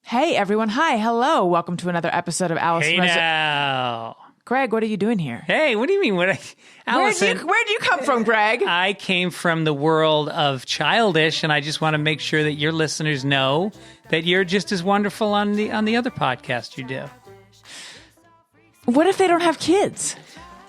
Hey, everyone. Hi. Hello. Welcome to another episode of Allison. Hey now. Greg, what are you doing here? Hey, what do you mean? Allison, Where'd you come from, Greg? I came from the world of Childish, and I just want to make sure that your listeners know that you're just as wonderful on the other podcast you do. What if they don't have kids?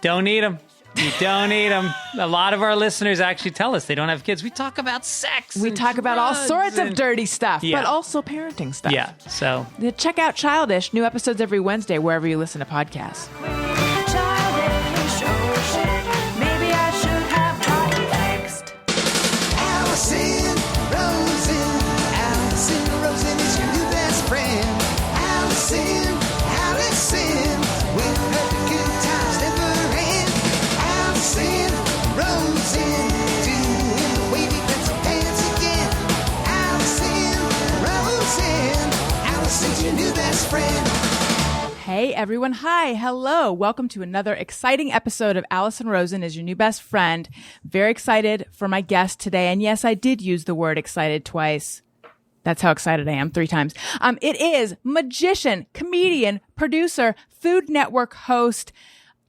Don't need them. You don't need them. A lot of our listeners actually tell us they don't have kids. We talk about sex. We talk about all sorts of dirty stuff, Yeah. but also parenting stuff. Yeah, so. Check out Childish. New episodes every Wednesday, wherever you listen to podcasts. Childish, oh shit, maybe I should have tried it next. Allison Rosen is your new best friend. Allison, with her good times never end. Allison Rosen, doing the wavy pencil dance again. Allison's your new best friend. Hey, everyone. Hi. Hello. Welcome to another exciting episode of Allison Rosen is your new best friend. Very excited for my guest today. And yes, I did use the word excited twice. That's how excited I am 3 times. It is magician, comedian, producer, Food Network host,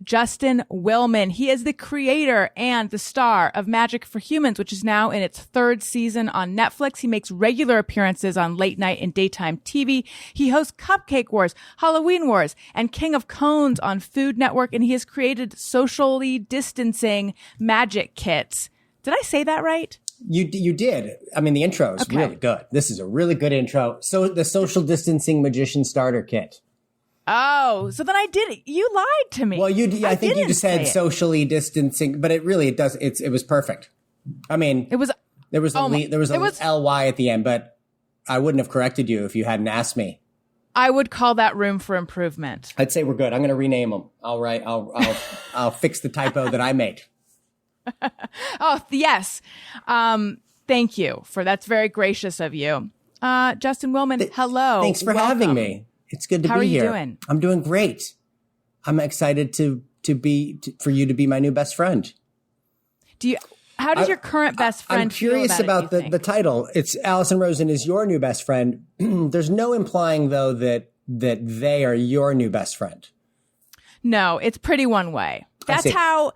Justin Willman. He is the creator and the star of Magic for Humans, which is now in its 3rd season on Netflix. He makes regular appearances on late night and daytime TV. He hosts Cupcake Wars, Halloween Wars, and King of Cones on Food Network, and he has created socially distancing magic kits. Did I say that right? You did. I mean, the intro is really good. This is a really good intro. So the social distancing magician starter kit. Oh, so then I did it. You lied to me. Well, I think you just said socially distancing, but it was perfect. I mean, there was a ly at the end, but I wouldn't have corrected you if you hadn't asked me. I would call that room for improvement. I'd say we're good. I'm going to rename them. I'll fix the typo that I made. Oh, yes. Thank you that's very gracious of you. Justin Willman, hello. Thanks for having me. It's good to How be here. How are you doing? I'm doing great. I'm excited for you to be my new best friend. How does your current best friend I'm curious feel about the title. It's Allison Rosen is your new best friend. There's no implying though that they are your new best friend. No, it's pretty one way. That's how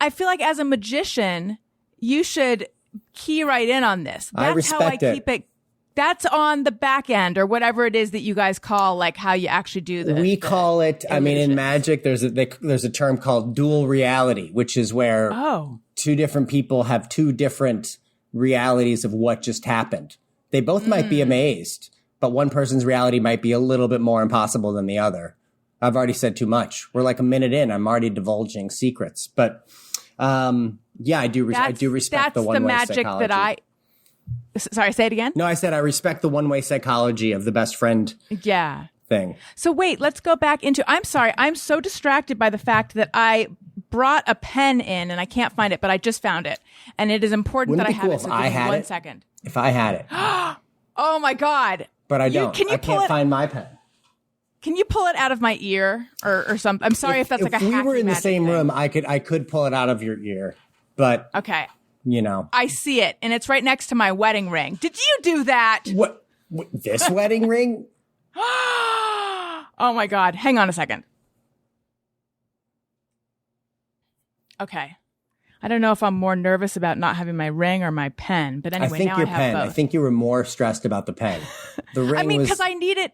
I feel like as a magician, you should key right in on this. That's how I keep it. That's on the back end or whatever it is that you guys call like how you actually do this. We call it, I mean, in magic, there's a term called dual reality, which is where 2 different people have 2 different realities of what just happened. They both might be amazed, but one person's reality might be a little bit more impossible than the other. I've already said too much. We're like a minute in. I'm already divulging secrets, but I do respect the one-way magic psychology. Sorry, say it again? No, I said I respect the one-way psychology of the best friend thing. So wait, let's go back into, I'm sorry, I'm so distracted by the fact that I brought a pen in and I can't find it, but I just found it. And it is important that I have it. So give me 1 second. If I had it. Oh my God. But I don't. I can't find my pen. Can you pull it out of my ear or something? I'm sorry if that's like a hacky If we were in the same thing. room, I could pull it out of your ear, but okay. You know, I see it, and it's right next to my wedding ring. Did you do that? What this wedding ring? Oh my God! Hang on a second. Okay, I don't know if I'm more nervous about not having my ring or my pen, but anyway, now I have both. I think you were more stressed about the pen. The ring. I mean, because I need it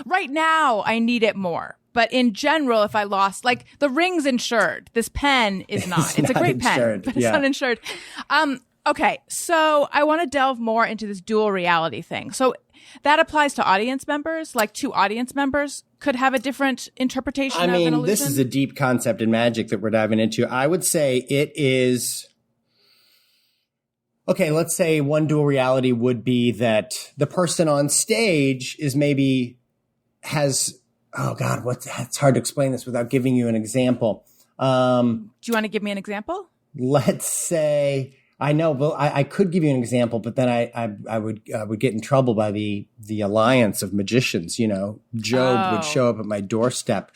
right now. I need it more. But in general, if I lost, like the ring's insured, this pen is not. It's a great insured. pen, but it's not insured. Okay, so I want to delve more into this dual reality thing. So that applies to audience members, like 2 audience members could have a different interpretation of an illusion? This is a deep concept in magic that we're diving into. I would say it is... Okay, let's say one dual reality would be that the person on stage is maybe has... Oh God, it's hard to explain this without giving you an example. Do you want to give me an example? Let's say, I know, well, I could give you an example, but then I would get in trouble by the alliance of magicians. You know, Job would show up at my doorstep.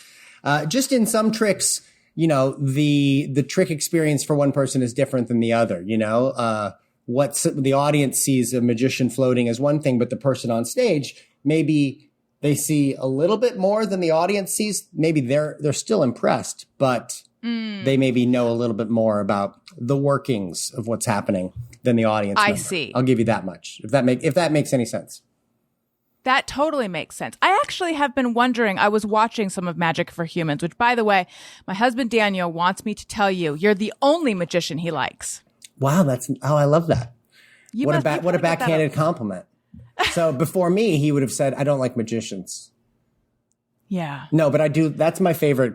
Just in some tricks, you know, the trick experience for one person is different than the other. You know, what the audience sees a magician floating as one thing, but the person on stage maybe they see a little bit more than the audience sees. Maybe they're still impressed, but they maybe know a little bit more about the workings of what's happening than the audience member. see. I'll give you that much. If that makes any sense. That totally makes sense. I actually have been wondering, I was watching some of Magic for Humans, which, by the way, my husband Daniel wants me to tell you, you're the only magician he likes. Wow, I love that. You What must- a backhanded compliment. So before me, he would have said, I don't like magicians. Yeah. No, but I do. That's my favorite.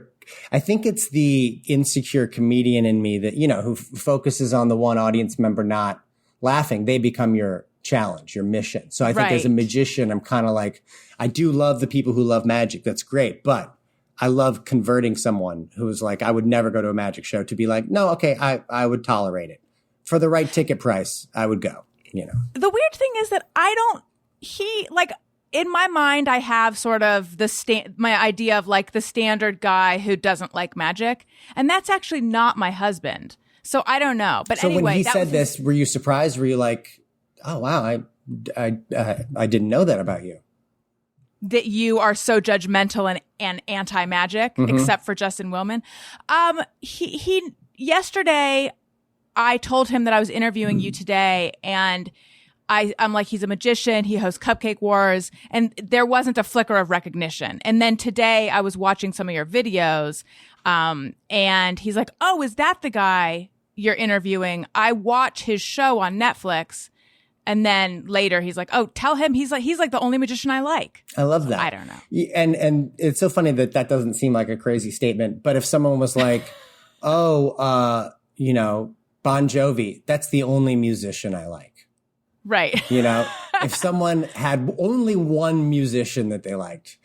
I think it's the insecure comedian in me that, who focuses on the one audience member not laughing. They become your challenge, your mission. So I think as a Right. magician, I'm kind of like, I do love the people who love magic. That's great. But I love converting someone who's like, I would never go to a magic show to be like, no, okay, I would tolerate it. For the right ticket price, I would go, The weird thing is that in my mind, I have sort of my idea of like the standard guy who doesn't like magic. And that's actually not my husband. So I don't know. But So anyway, when he that said was this, were you surprised? Were you like, oh, wow, I didn't know that about you? that you are so judgmental and anti-magic, except for Justin Willman. He yesterday, I told him that I was interviewing you today, and I'm like, he's a magician. He hosts Cupcake Wars, and there wasn't a flicker of recognition. And then today I was watching some of your videos, and he's like, oh, is that the guy you're interviewing? I watch his show on Netflix. And then later he's like, oh, tell him he's like the only magician I like. I love that. I don't know. And it's so funny that doesn't seem like a crazy statement. But if someone was like, oh, Bon Jovi, that's the only musician I like. Right. If someone had only one musician that they liked,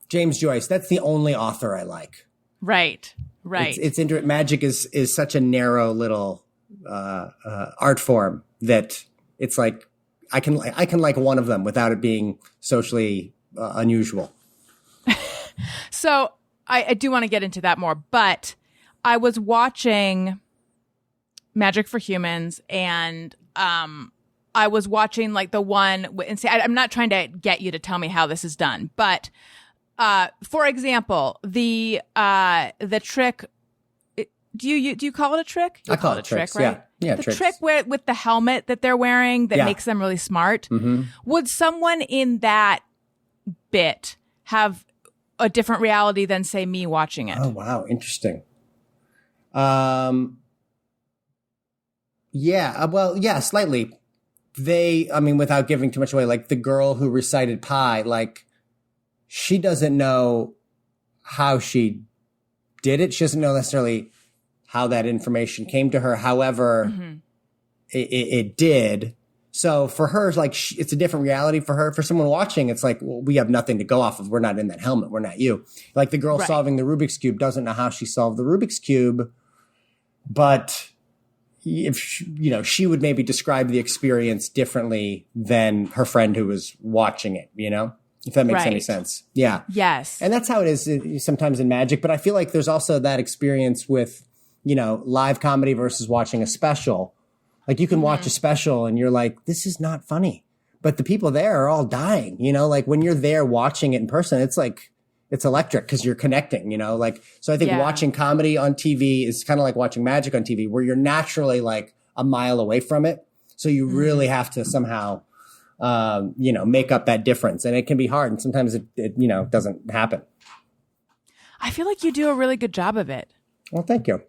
James Joyce, that's the only author I like. Right. Right. It's magic is such a narrow little art form that it's like I can like one of them without it being socially unusual. So I do want to get into that more, but I was watching Magic for Humans, and I was watching like the one, and say I'm not trying to get you to tell me how this is done, but for example, the trick. Do you call it a trick? I call it a trick, right? Yeah, the tricks. trick with the helmet that they're wearing that makes them really smart. Mm-hmm. Would someone in that bit have a different reality than, say, me watching it? Oh, wow. Interesting. Slightly. Without giving too much away, like the girl who recited Pi, like she doesn't know how she did it. She doesn't know necessarily how that information came to her. However, it did. So for her, like it's a different reality for her. For someone watching, it's like, well, we have nothing to go off of. We're not in that helmet. We're not you. Like the girl solving the Rubik's Cube doesn't know how she solved the Rubik's Cube, but if she would maybe describe the experience differently than her friend who was watching it, if that makes any sense. Yeah. Yes. And that's how it is sometimes in magic. But I feel like there's also that experience with, live comedy versus watching a special. Like you can watch a special and you're like, this is not funny. But the people there are all dying, like when you're there watching it in person, it's like, it's electric because you're connecting, so I think watching comedy on TV is kind of like watching magic on TV where you're naturally like a mile away from it. So you really have to somehow, make up that difference. And it can be hard. And sometimes it doesn't happen. I feel like you do a really good job of it. Well, thank you.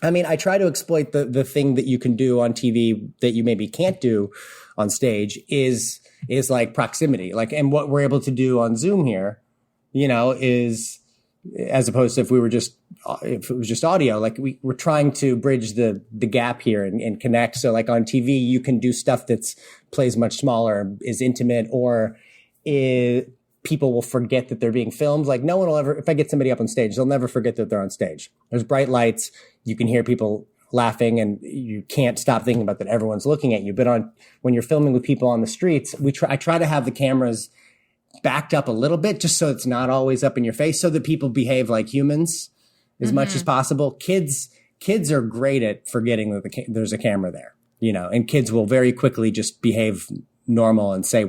I try to exploit the thing that you can do on TV that you maybe can't do on stage is like proximity. Like, and what we're able to do on Zoom here, is as opposed to if it was just audio, like we're trying to bridge the gap here and connect. So like on TV, you can do stuff that's plays much smaller, is intimate, or people will forget that they're being filmed. Like no one will ever, if I get somebody up on stage, they'll never forget that they're on stage. There's bright lights. You can hear people laughing and you can't stop thinking about that everyone's looking at you. But when you're filming with people on the streets, I try to have the cameras backed up a little bit just so it's not always up in your face so that people behave like humans as much as possible. Kids are great at forgetting that there's a camera there, and kids will very quickly just behave normal and say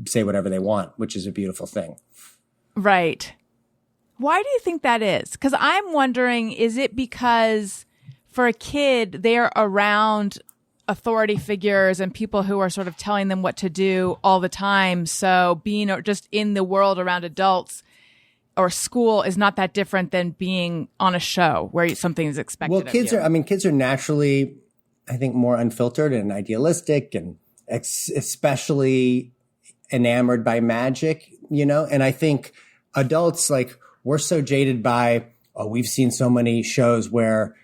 say whatever they want, which is a beautiful thing. Right. Why do you think that is? Because I'm wondering, is it because for a kid, they're around authority figures and people who are sort of telling them what to do all the time. So being just in the world around adults or school is not that different than being on a show where something is expected Well, of kids you. kids are naturally, I think, more unfiltered and idealistic and especially enamored by magic, and I think adults, like, we're so jaded by, we've seen so many shows where,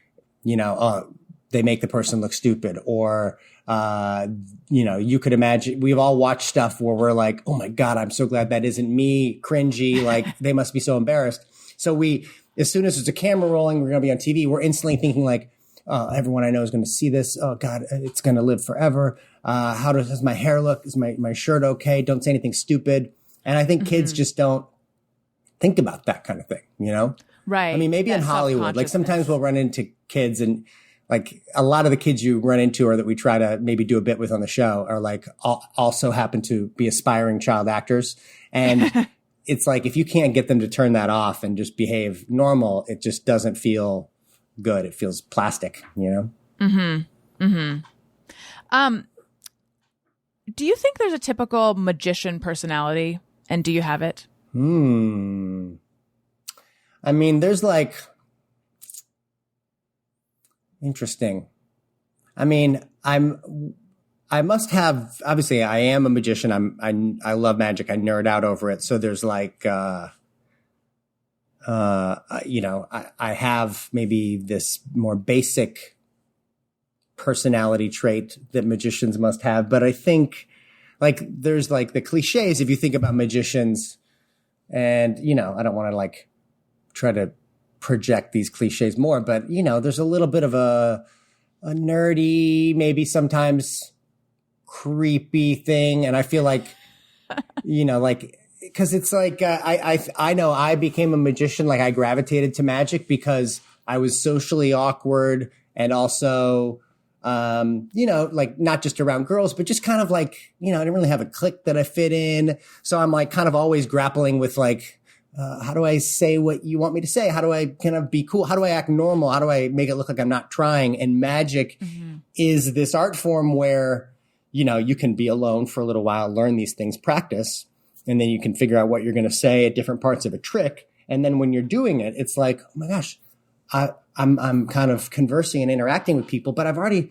they make the person look stupid, or, you could imagine, we've all watched stuff where we're like, oh my God, I'm so glad that isn't me, cringy, like they must be so embarrassed. So as soon as there's a camera rolling, we're going to be on TV, we're instantly thinking like, everyone I know is going to see this. Oh God, it's going to live forever. How does my hair look? Is my shirt okay? Don't say anything stupid. And I think kids just don't think about that kind of thing, Right. I mean, maybe in Hollywood, like sometimes we'll run into kids, and like a lot of the kids you run into or that we try to maybe do a bit with on the show are like also happen to be aspiring child actors. And it's like, if you can't get them to turn that off and just behave normal, it just doesn't feel good. It feels plastic, Mm-hmm. Mm-hmm. Do you think there's a typical magician personality, and do you have it? I mean, there's like, interesting. I mean, I must have, obviously I am a magician. I love magic. I nerd out over it. So there's like, I have maybe this more basic personality trait that magicians must have. But I think like there's like the cliches if you think about magicians, and, I don't want to like try to project these cliches more, but, there's a little bit of a nerdy, maybe sometimes creepy thing. And I feel like, like, because it's like, I know I became a magician, like I gravitated to magic because I was socially awkward, and also, like not just around girls, but just kind of like, I didn't really have a clique that I fit in. So I'm like kind of always grappling with like, how do I say what you want me to say? How do I kind of be cool? How do I act normal? How do I make it look like I'm not trying? And magic is this art form where, you can be alone for a little while, learn these things, practice, and then you can figure out what you're going to say at different parts of a trick. And then when you're doing it, it's like, oh my gosh, I'm kind of conversing and interacting with people, but I've already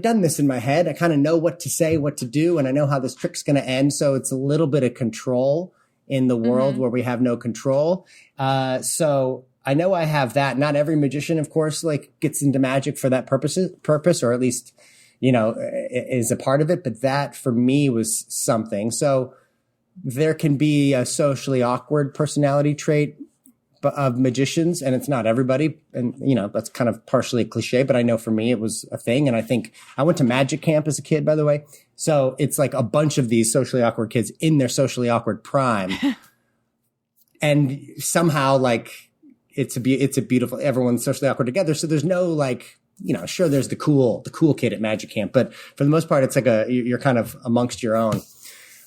done this in my head. I kind of know what to say, what to do, and I know how this trick's going to end. So it's a little bit of control in the world where we have no control. So I know I have that. Not every magician, of course, like gets into magic for that purpose, or at least, is a part of it. But that for me was something. So there can be a socially awkward personality trait of magicians, and it's not everybody. And, that's kind of partially a cliche, but I know for me it was a thing. And I think I went to magic camp as a kid, by the way. So it's like a bunch of these socially awkward kids in their socially awkward prime. And somehow like it's a beautiful, everyone's socially awkward together. So there's no like, sure, there's the cool kid at magic camp, but for the most part, it's like you're kind of amongst your own.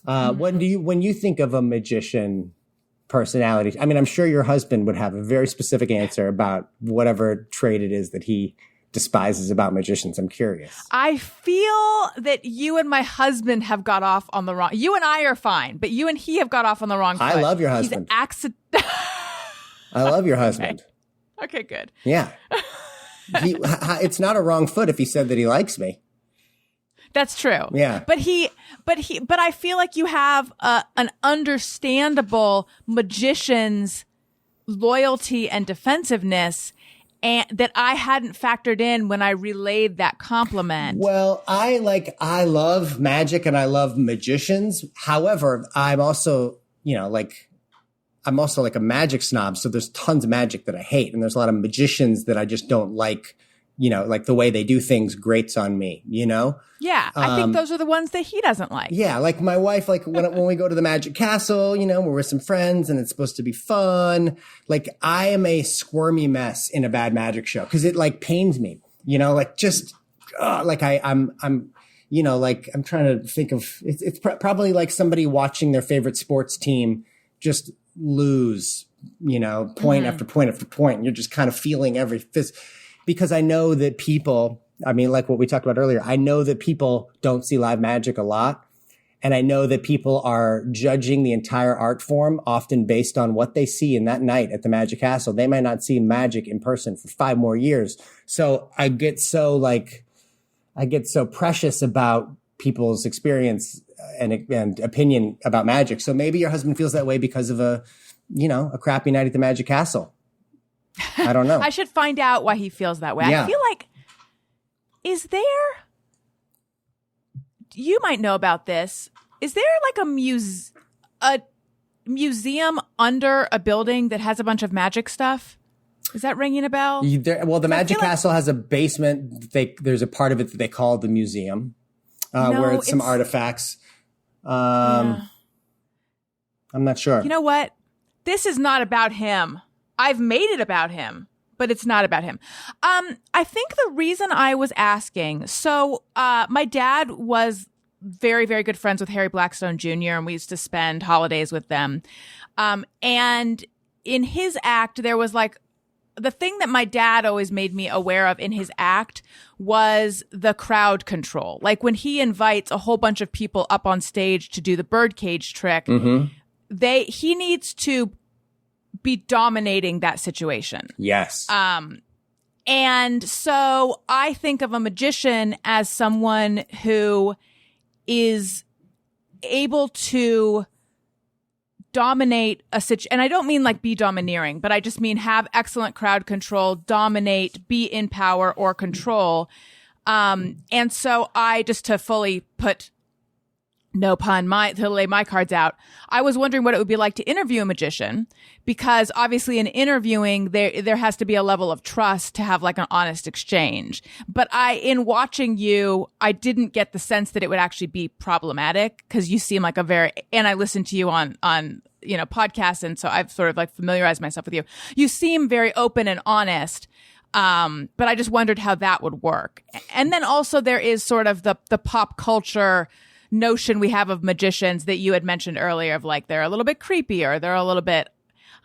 When you think of a magician personality, I mean, I'm sure your husband would have a very specific answer about whatever trait it is that he despises about magicians. I'm curious. I feel that you and my husband have got off on the wrong. You and I are fine, but you and he have got off on the wrong foot. I love your husband. I love your husband. Okay, good. Yeah. It's not a wrong foot if he said that he likes me. That's true. Yeah. But I feel like you have an understandable magician's loyalty and defensiveness, and that I hadn't factored in when I relayed that compliment. Well, I love magic and I love magicians. However, I'm also like a magic snob. So there's tons of magic that I hate. And there's a lot of magicians that I just don't like, like the way they do things grates on me, Yeah. I think those are the ones that he doesn't like. Yeah. Like my wife, like when we go to the Magic Castle, we're with some friends and it's supposed to be fun. Like I am a squirmy mess in a bad magic show because it like pains me, like just like I'm like I'm trying to think of, it's probably like somebody watching their favorite sports team just lose, point after point after point. And you're just kind of feeling every fist, because I know that people, I mean, like what we talked about earlier, I know that people don't see live magic a lot. And I know that people are judging the entire art form often based on what they see in that night at the Magic Castle. They might not see magic in person for 5 more years. So I get so precious about people's experience and opinion about magic. So maybe your husband feels that way because of a crappy night at the Magic Castle. I don't know. I should find out why he feels that way. Yeah. I feel like, you might know about this. Is there like a museum under a building that has a bunch of magic stuff? Is that ringing a bell? The Magic Castle has a basement. There's a part of it that they call the museum, where it's some artifacts. I'm not sure. You know what? This is not about him. I've made it about him, but it's not about him. I think the reason I was asking, my dad was very, very good friends with Harry Blackstone Jr., and we used to spend holidays with them. And in his act, there was like, the thing that my dad always made me aware of in his act was the crowd control. Like when he invites a whole bunch of people up on stage to do the birdcage trick, he needs to be dominating that situation. Yes. And so I think of a magician as someone who is able to dominate a situation. And I don't mean like be domineering, but I just mean have excellent crowd control, dominate, be in power or control. And so I, just to fully put, no pun, to lay my cards out, I was wondering what it would be like to interview a magician, because obviously in interviewing, there has to be a level of trust to have like an honest exchange. But in watching you, I didn't get the sense that it would actually be problematic, because you seem like and I listened to you on podcasts, and so I've sort of like familiarized myself with you. You seem very open and honest. But I just wondered how that would work. And then also there is sort of the pop culture notion we have of magicians that you had mentioned earlier, of like, they're a little bit creepy, or they're a little bit,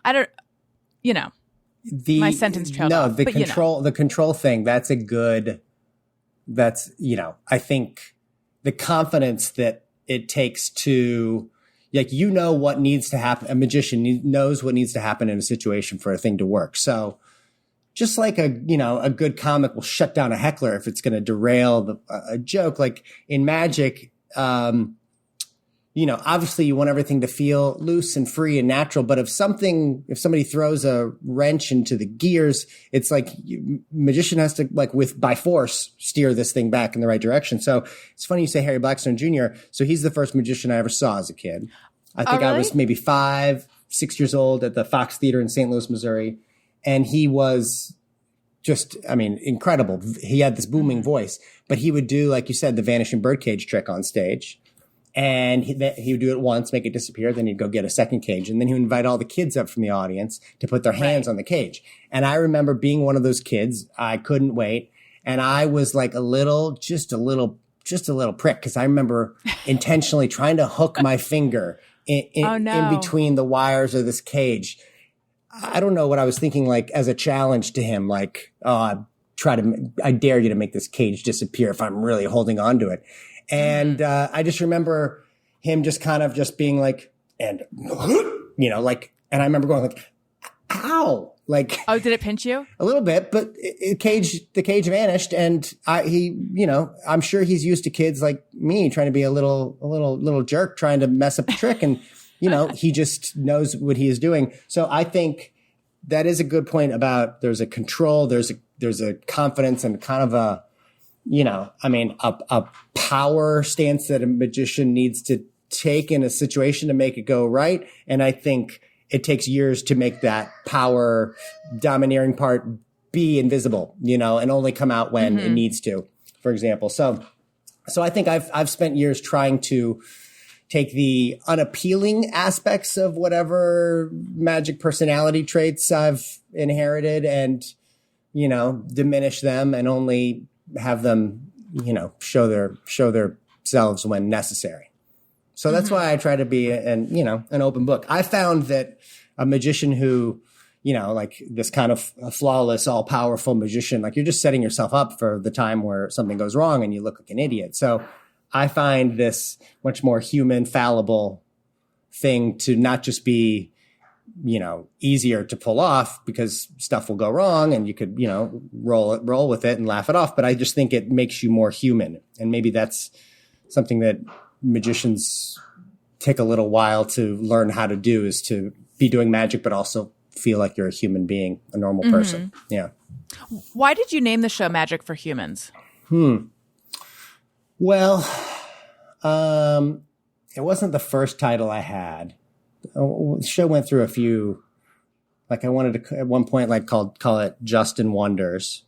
my sentence trailed off. The control thing, I think the confidence that it takes to, like, what needs to happen. A magician knows what needs to happen in a situation for a thing to work. So just like a good comic will shut down a heckler if it's going to derail a joke, like in magic, obviously you want everything to feel loose and free and natural, but if somebody throws a wrench into the gears, it's like magician has to, like, by force, steer this thing back in the right direction. So it's funny you say Harry Blackstone Jr. So he's the first magician I ever saw as a kid. I think I was maybe 5, 6 years old at the Fox Theater in St. Louis, Missouri. And he was just, incredible. He had this booming voice, but he would do, like you said, the vanishing birdcage trick on stage. And he would do it once, make it disappear. Then he'd go get a second cage. And then he would invite all the kids up from the audience to put their hands on the cage. And I remember being one of those kids. I couldn't wait. And I was like just a little prick. Cause I remember intentionally trying to hook my finger in between the wires of this cage. I don't know what I was thinking, like, as a challenge to him, like, I dare you to make this cage disappear if I'm really holding on to it. And I just remember him just kind of just being like, and like, and I remember going like, ow, like. Oh, did it pinch you? A little bit, but the cage vanished, and I'm sure he's used to kids like me trying to be a little jerk, trying to mess up the trick, and he just knows what he is doing. So I think that is a good point about there's a control, there's a confidence, and kind of a power stance that a magician needs to take in a situation to make it go right. And I think it takes years to make that power domineering part be invisible, and only come out when it needs to, for example. So I think I've spent years trying to take the unappealing aspects of whatever magic personality traits I've inherited and, diminish them and only have them, show themselves when necessary. So that's why I try to be an open book. I found that a magician who, like this kind of a flawless, all powerful magician, like you're just setting yourself up for the time where something goes wrong and you look like an idiot. So I find this much more human, fallible thing to not just be, easier to pull off because stuff will go wrong and you could, roll with it and laugh it off. But I just think it makes you more human. And maybe that's something that magicians take a little while to learn how to do, is to be doing magic, but also feel like you're a human being, a normal person. Yeah. Why did you name the show Magic for Humans? Well, it wasn't the first title I had. The show went through a few, like I wanted to at one point like call it Justin Wonders,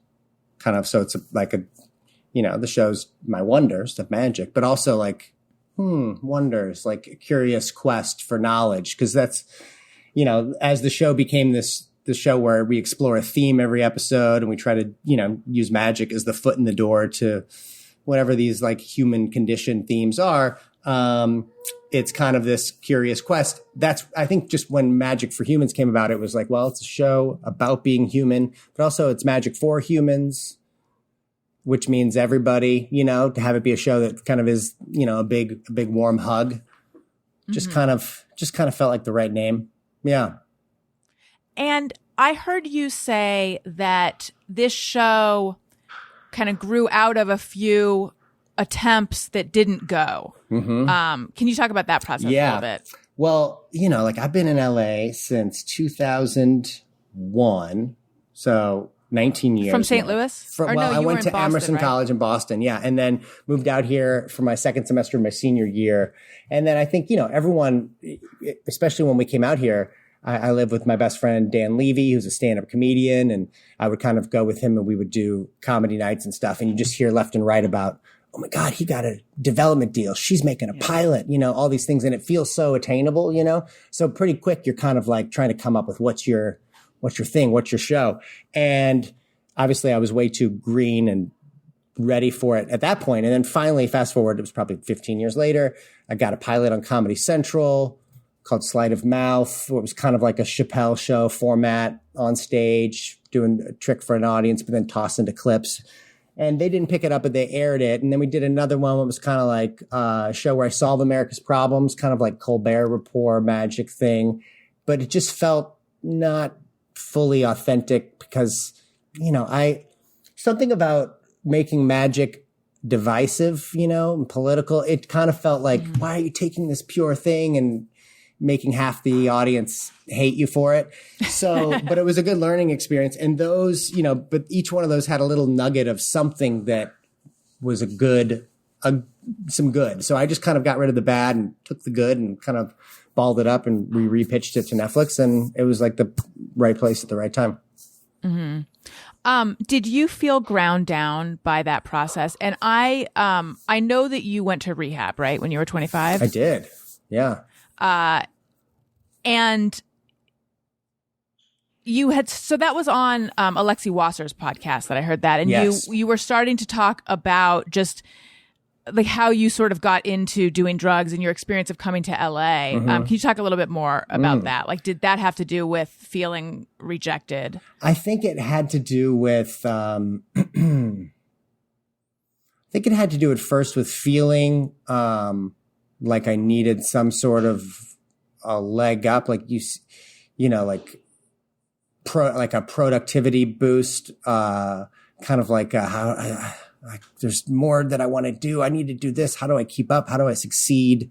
kind of. So it's the show's my wonders of magic, but also like, wonders, like a curious quest for knowledge. Cause that's, as the show became the show where we explore a theme every episode and we try to, use magic as the foot in the door to whatever these like human condition themes are. It's kind of this curious quest. That's, I think, just when Magic for Humans came about, it was like, well, it's a show about being human, but also it's magic for humans, which means everybody, to have it be a show that kind of is, a big warm hug. Just kind of felt like the right name. Yeah. And I heard you say that this show kind of grew out of a few attempts that didn't go. Can you talk about that process a little bit? Well, I've been in LA since 2001. So 19 years. From St. Louis? I went to Boston, Emerson right? College in Boston. Yeah. And then moved out here for my second semester of my senior year. And then I think, everyone, especially when we came out here, I lived with my best friend, Dan Levy, who's a stand-up comedian. And I would kind of go with him and we would do comedy nights and stuff. And you just hear left and right about, oh my God, he got a development deal. She's making a pilot, all these things. And it feels so attainable, So pretty quick, you're kind of like trying to come up with what's your thing, what's your show. And obviously I was way too green and ready for it at that point. And then finally, fast forward, it was probably 15 years later, I got a pilot on Comedy Central called Sleight of Mouth. It was kind of like a Chappelle show format on stage, doing a trick for an audience, but then tossed into clips. And they didn't pick it up, but they aired it. And then we did another one that was kind of like a show where I solve America's problems, kind of like Colbert Report magic thing. But it just felt not fully authentic because, something about making magic divisive, and political. It kind of felt like, why are you taking this pure thing and making half the audience hate you for it? So, but it was a good learning experience. And those, but each one of those had a little nugget of something that was some good. So I just kind of got rid of the bad and took the good and kind of balled it up and we repitched it to Netflix. And it was like the right place at the right time. Did you feel ground down by that process? And I know that you went to rehab, right? When you were 25? I did. Yeah. And you had, so that was on Alexi Wasser's podcast that I heard that. And yes. you were starting to talk about just like how you sort of got into doing drugs and your experience of coming to LA. Can you talk a little bit more about that? Like, did that have to do with feeling rejected? I think it had to do with, I think it had to do at first with feeling, like I needed some sort of a leg up, like like a productivity boost, kind of like there's more that I want to do. I need to do this. How do I keep up? How do I succeed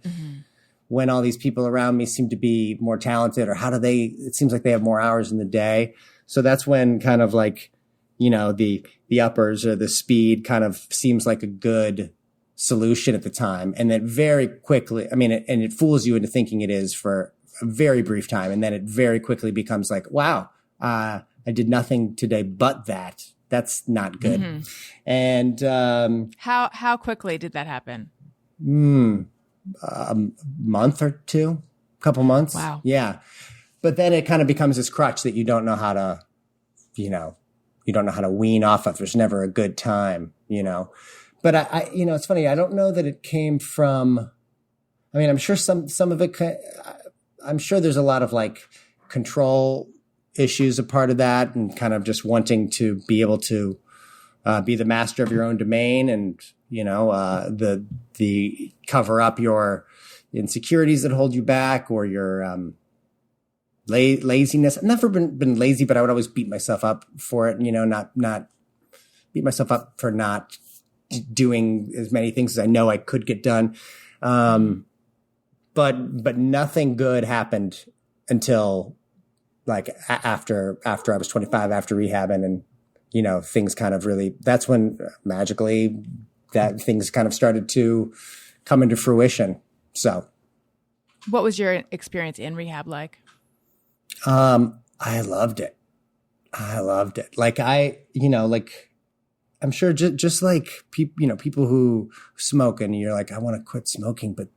when all these people around me seem to be more talented, or it seems like they have more hours in the day. So that's when kind of like, the uppers or the speed kind of seems like a good solution at the time. And that very quickly, and it fools you into thinking it is for a very brief time. And then it very quickly becomes like, wow, I did nothing today but that. That's not good. And how quickly did that happen? A month or two, couple months. Wow. Yeah. But then it kind of becomes this crutch that you don't know how to, you don't know how to wean off of. There's never a good time, but I, it's funny. I don't know that it came from, I mean, I'm sure some of it, I'm sure there's a lot of like control issues a part of that, and kind of just wanting to be able to be the master of your own domain, and the cover up your insecurities that hold you back, or your laziness. I've never been lazy, but I would always beat myself up for it, not beat myself up for not doing as many things as I know I could get done. But nothing good happened until like after I was 25, after rehabbing, and things kind of really, that's when magically that things kind of started to come into fruition. So what was your experience in rehab like? I loved it. Like I'm sure just like people who smoke, and you're like, I want to quit smoking, but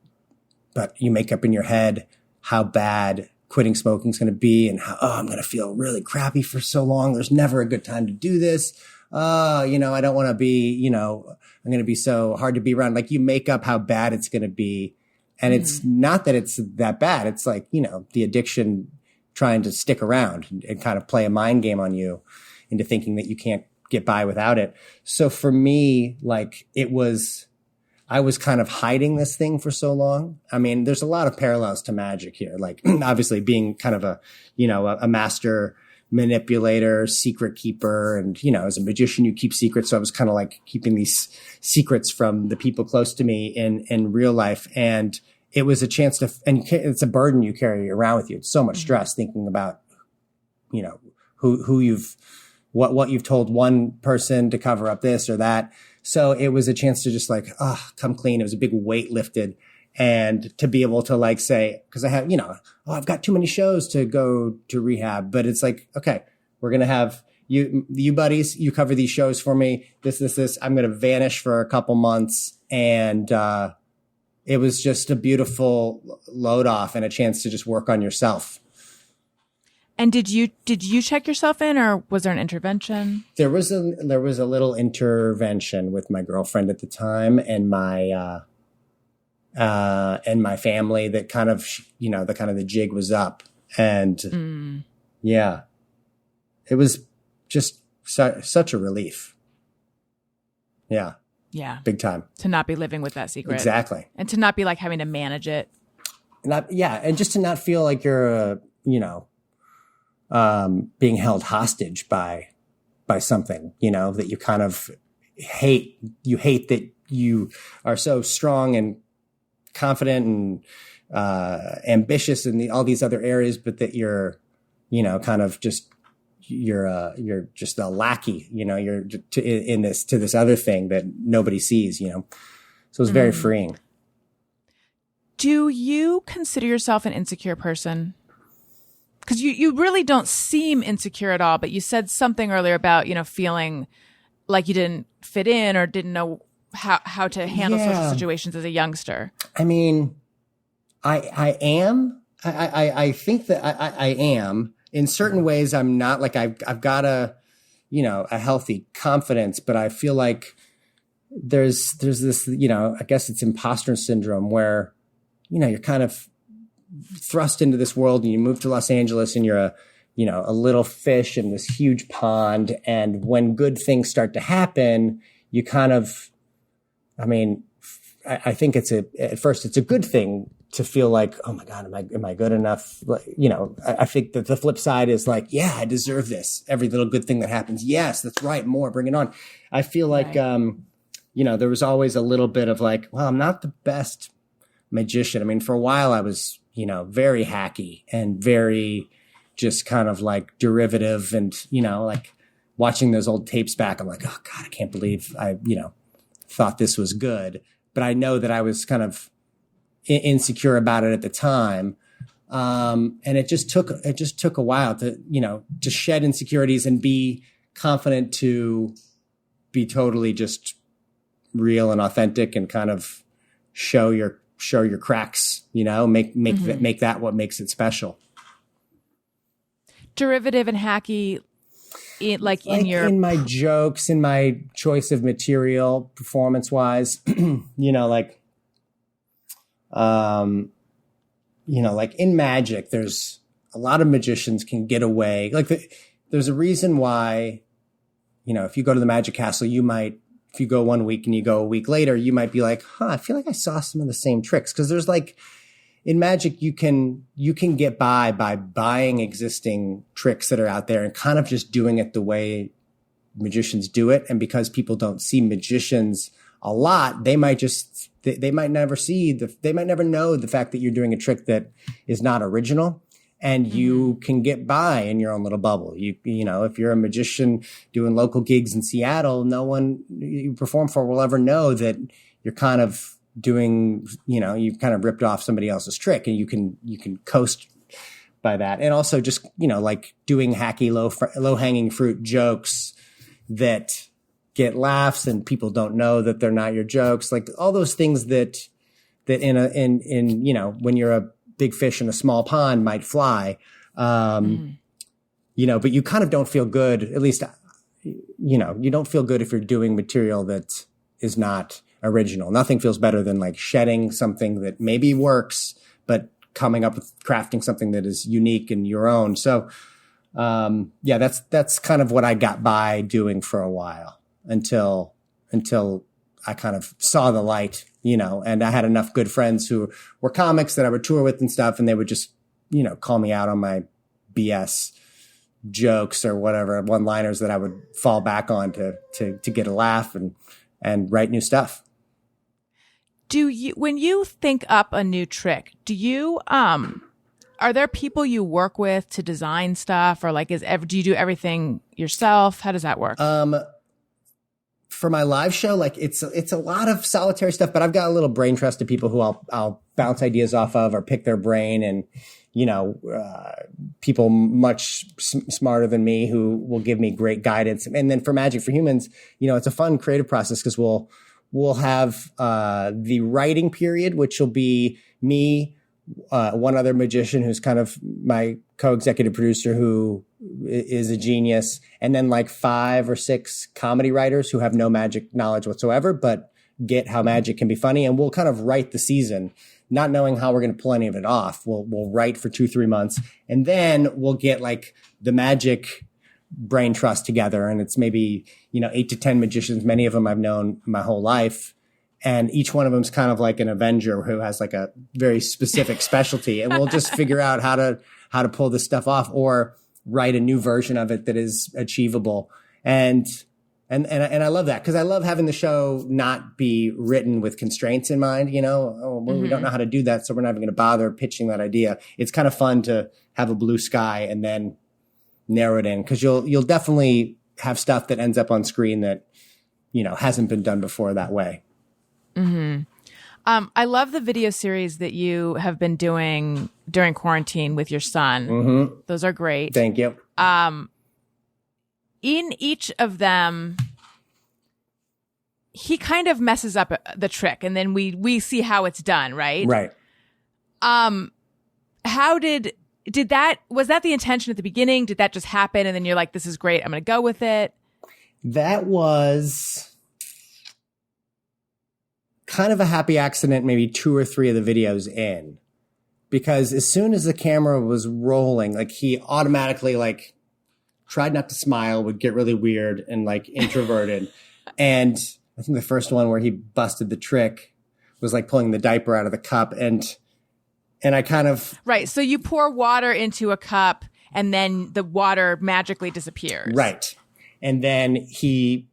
you make up in your head how bad quitting smoking is going to be, and how, I'm going to feel really crappy for so long. There's never a good time to do this. I don't want to be, I'm going to be so hard to be around. Like, you make up how bad it's going to be. And it's not that it's that bad. It's like, the addiction trying to stick around and kind of play a mind game on you into thinking that you can't get by without it. So for me, like, I was kind of hiding this thing for so long. I mean, there's a lot of parallels to magic here. Like, obviously being kind of a master manipulator, secret keeper. And, as a magician, you keep secrets. So I was kind of like keeping these secrets from the people close to me in real life. And it was a chance to, and it's a burden you carry around with you. It's so much stress thinking about, what you've told one person to cover up this or that. So it was a chance to just like, come clean. It was a big weight lifted, and to be able to like say, cause I have, I've got too many shows to go to rehab, but it's like, okay, we're going to have you buddies, you cover these shows for me. This, I'm going to vanish for a couple months. And, it was just a beautiful load off and a chance to just work on yourself. And did you check yourself in, or was there an intervention? There was a little intervention with my girlfriend at the time, and my family, that kind of, the jig was up. And yeah, it was just such a relief. Yeah. Yeah. Big time. To not be living with that secret. Exactly. And to not be like having to manage it. And just to not feel like you're, being held hostage by something, that you kind of hate. You hate that you are so strong and confident and ambitious in all these other areas, but that you're, kind of just, you're just a lackey, you're to this other thing that nobody sees, So it was very freeing. Do you consider yourself an insecure person? Because you really don't seem insecure at all, but you said something earlier about, feeling like you didn't fit in or didn't know how to handle social situations as a youngster. I mean, I am. I think that I am. In certain ways, I'm not. Like, I've got a healthy confidence, but I feel like there's this, I guess it's imposter syndrome, where, you're kind of thrust into this world, and you move to Los Angeles, and you're a little fish in this huge pond. And when good things start to happen, you kind of, I think at first it's a good thing to feel like, oh my God, am I good enough? Like, I think that the flip side is like, yeah, I deserve this. Every little good thing that happens. Yes, that's right. More, bring it on. I feel like, there was always a little bit of like, well, I'm not the best magician. I mean, for a while I was, very hacky and very just kind of like derivative, and, like watching those old tapes back, I'm like, oh God, I can't believe I, thought this was good. But I know that I was kind of insecure about it at the time. And it just took a while to, to shed insecurities and be confident to be totally just real and authentic, and kind of show your cracks, make that what makes it special. Derivative and hacky. in my jokes, in my choice of material, performance wise, like in magic, there's a lot of magicians can get away. There's a reason why, if you go to the Magic Castle, if you go 1 week and you go a week later, you might be like, I feel like I saw some of the same tricks. Cause there's in magic, you can get by buying existing tricks that are out there and kind of just doing it the way magicians do it. And because people don't see magicians a lot, they might never know the fact that you're doing a trick that is not original. And you can get by in your own little bubble. If you're a magician doing local gigs in Seattle, no one you perform for will ever know that you're kind of doing, you've kind of ripped off somebody else's trick, and you can coast by that. And also just, doing hacky low hanging fruit jokes that get laughs and people don't know that they're not your jokes. Like all those things that when you're a big fish in a small pond might fly, but you kind of don't feel good. At least, you don't feel good if you're doing material that is not original. Nothing feels better than shedding something that maybe works, but coming up with crafting something that is unique and your own. So, that's kind of what I got by doing for a while until I kind of saw the light, and I had enough good friends who were comics that I would tour with and stuff. And they would just, call me out on my BS jokes or whatever, one-liners that I would fall back on to get a laugh and write new stuff. When you think up a new trick, do you, are there people you work with to design stuff, or do you do everything yourself? How does that work? For my live show, it's a lot of solitary stuff, but I've got a little brain trust of people who I'll bounce ideas off of or pick their brain, and people much smarter than me who will give me great guidance. And then for Magic for Humans, it's a fun creative process because we'll have the writing period, which will be me, one other magician who's kind of my co-executive producer who is a genius, and then 5 or 6 comedy writers who have no magic knowledge whatsoever, but get how magic can be funny. And we'll kind of write the season, not knowing how we're going to pull any of it off. We'll write for 2-3 months, and then we'll get the magic brain trust together. And it's maybe, 8 to 10 magicians. Many of them I've known my whole life. And each one of them is kind of like an Avenger who has a very specific specialty. And we'll just figure out how to pull this stuff off or write a new version of it that is achievable. And I love that because I love having the show not be written with constraints in mind. We don't know how to do that, so we're not even going to bother pitching that idea. It's kind of fun to have a blue sky and then narrow it in, because you'll definitely have stuff that ends up on screen that, hasn't been done before that way. Mm-hmm. I love the video series that you have been doing during quarantine with your son. Mm-hmm. Those are great. Thank you. In each of them, he kind of messes up the trick, and then we see how it's done, right? Right. How was that the intention at the beginning? Did that just happen, and then you're like, this is great, I'm going to go with it? That was kind of a happy accident, maybe 2 or 3 of the videos in, because as soon as the camera was rolling, he automatically tried not to smile, would get really weird and introverted. And I think the first one where he busted the trick was pulling the diaper out of the cup, and I kind of right. So you pour water into a cup, and then the water magically disappears. Right, and then he,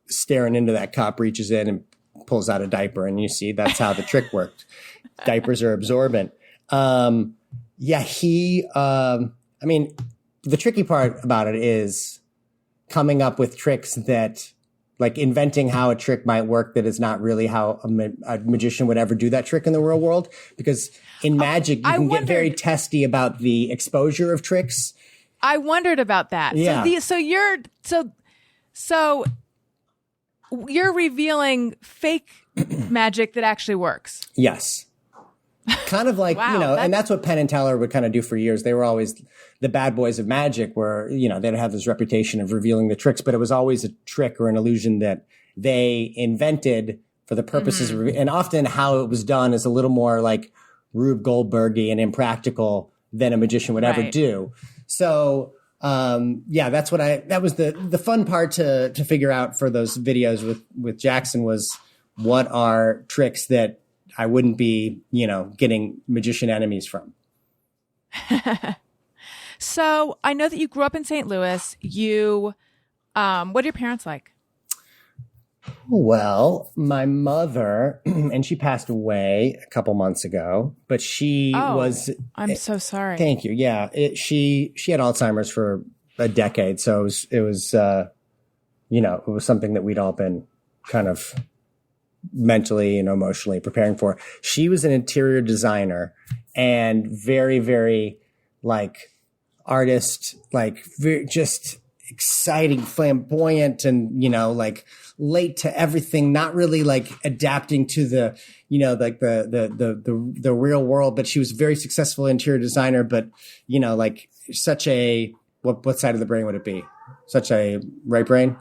staring into that cup, reaches in and pulls out a diaper, and you see that's how the trick worked. Diapers are absorbent. The tricky part about it is coming up with tricks that, inventing how a trick might work that is not really how a magician would ever do that trick in the real world. Because in magic, you can get very testy about the exposure of tricks. I wondered about that. Yeah. So you're revealing fake magic that actually works. Yes. Kind of like, Wow, you know, that's- and that's what Penn and Teller would kind of do for years. They were always the bad boys of magic where, you know, they'd have this reputation of revealing the tricks, but it was always a trick or an illusion that they invented for the purposes of, and often how it was done is a little more like Rube Goldbergy and impractical than a magician would ever Right. do. So, yeah, that was the fun part to figure out for those videos with Jackson was what are tricks that I wouldn't be, you know, getting magician enemies from. So I know that you grew up in St. Louis. What are your parents like? Well, my mother, and she passed away a couple months ago, but she was. I'm so sorry. Thank you. Yeah, she had Alzheimer's for a decade, so it was you know, it was something that we'd all been kind of mentally and emotionally preparing for. She was an interior designer and very, very like artist, like very, just exciting, flamboyant, and, you know, like late to everything, not really like adapting to the, you know, like the real world, but she was a very successful interior designer, but, you know, like such a, what side of the brain would it be? Such a right brain?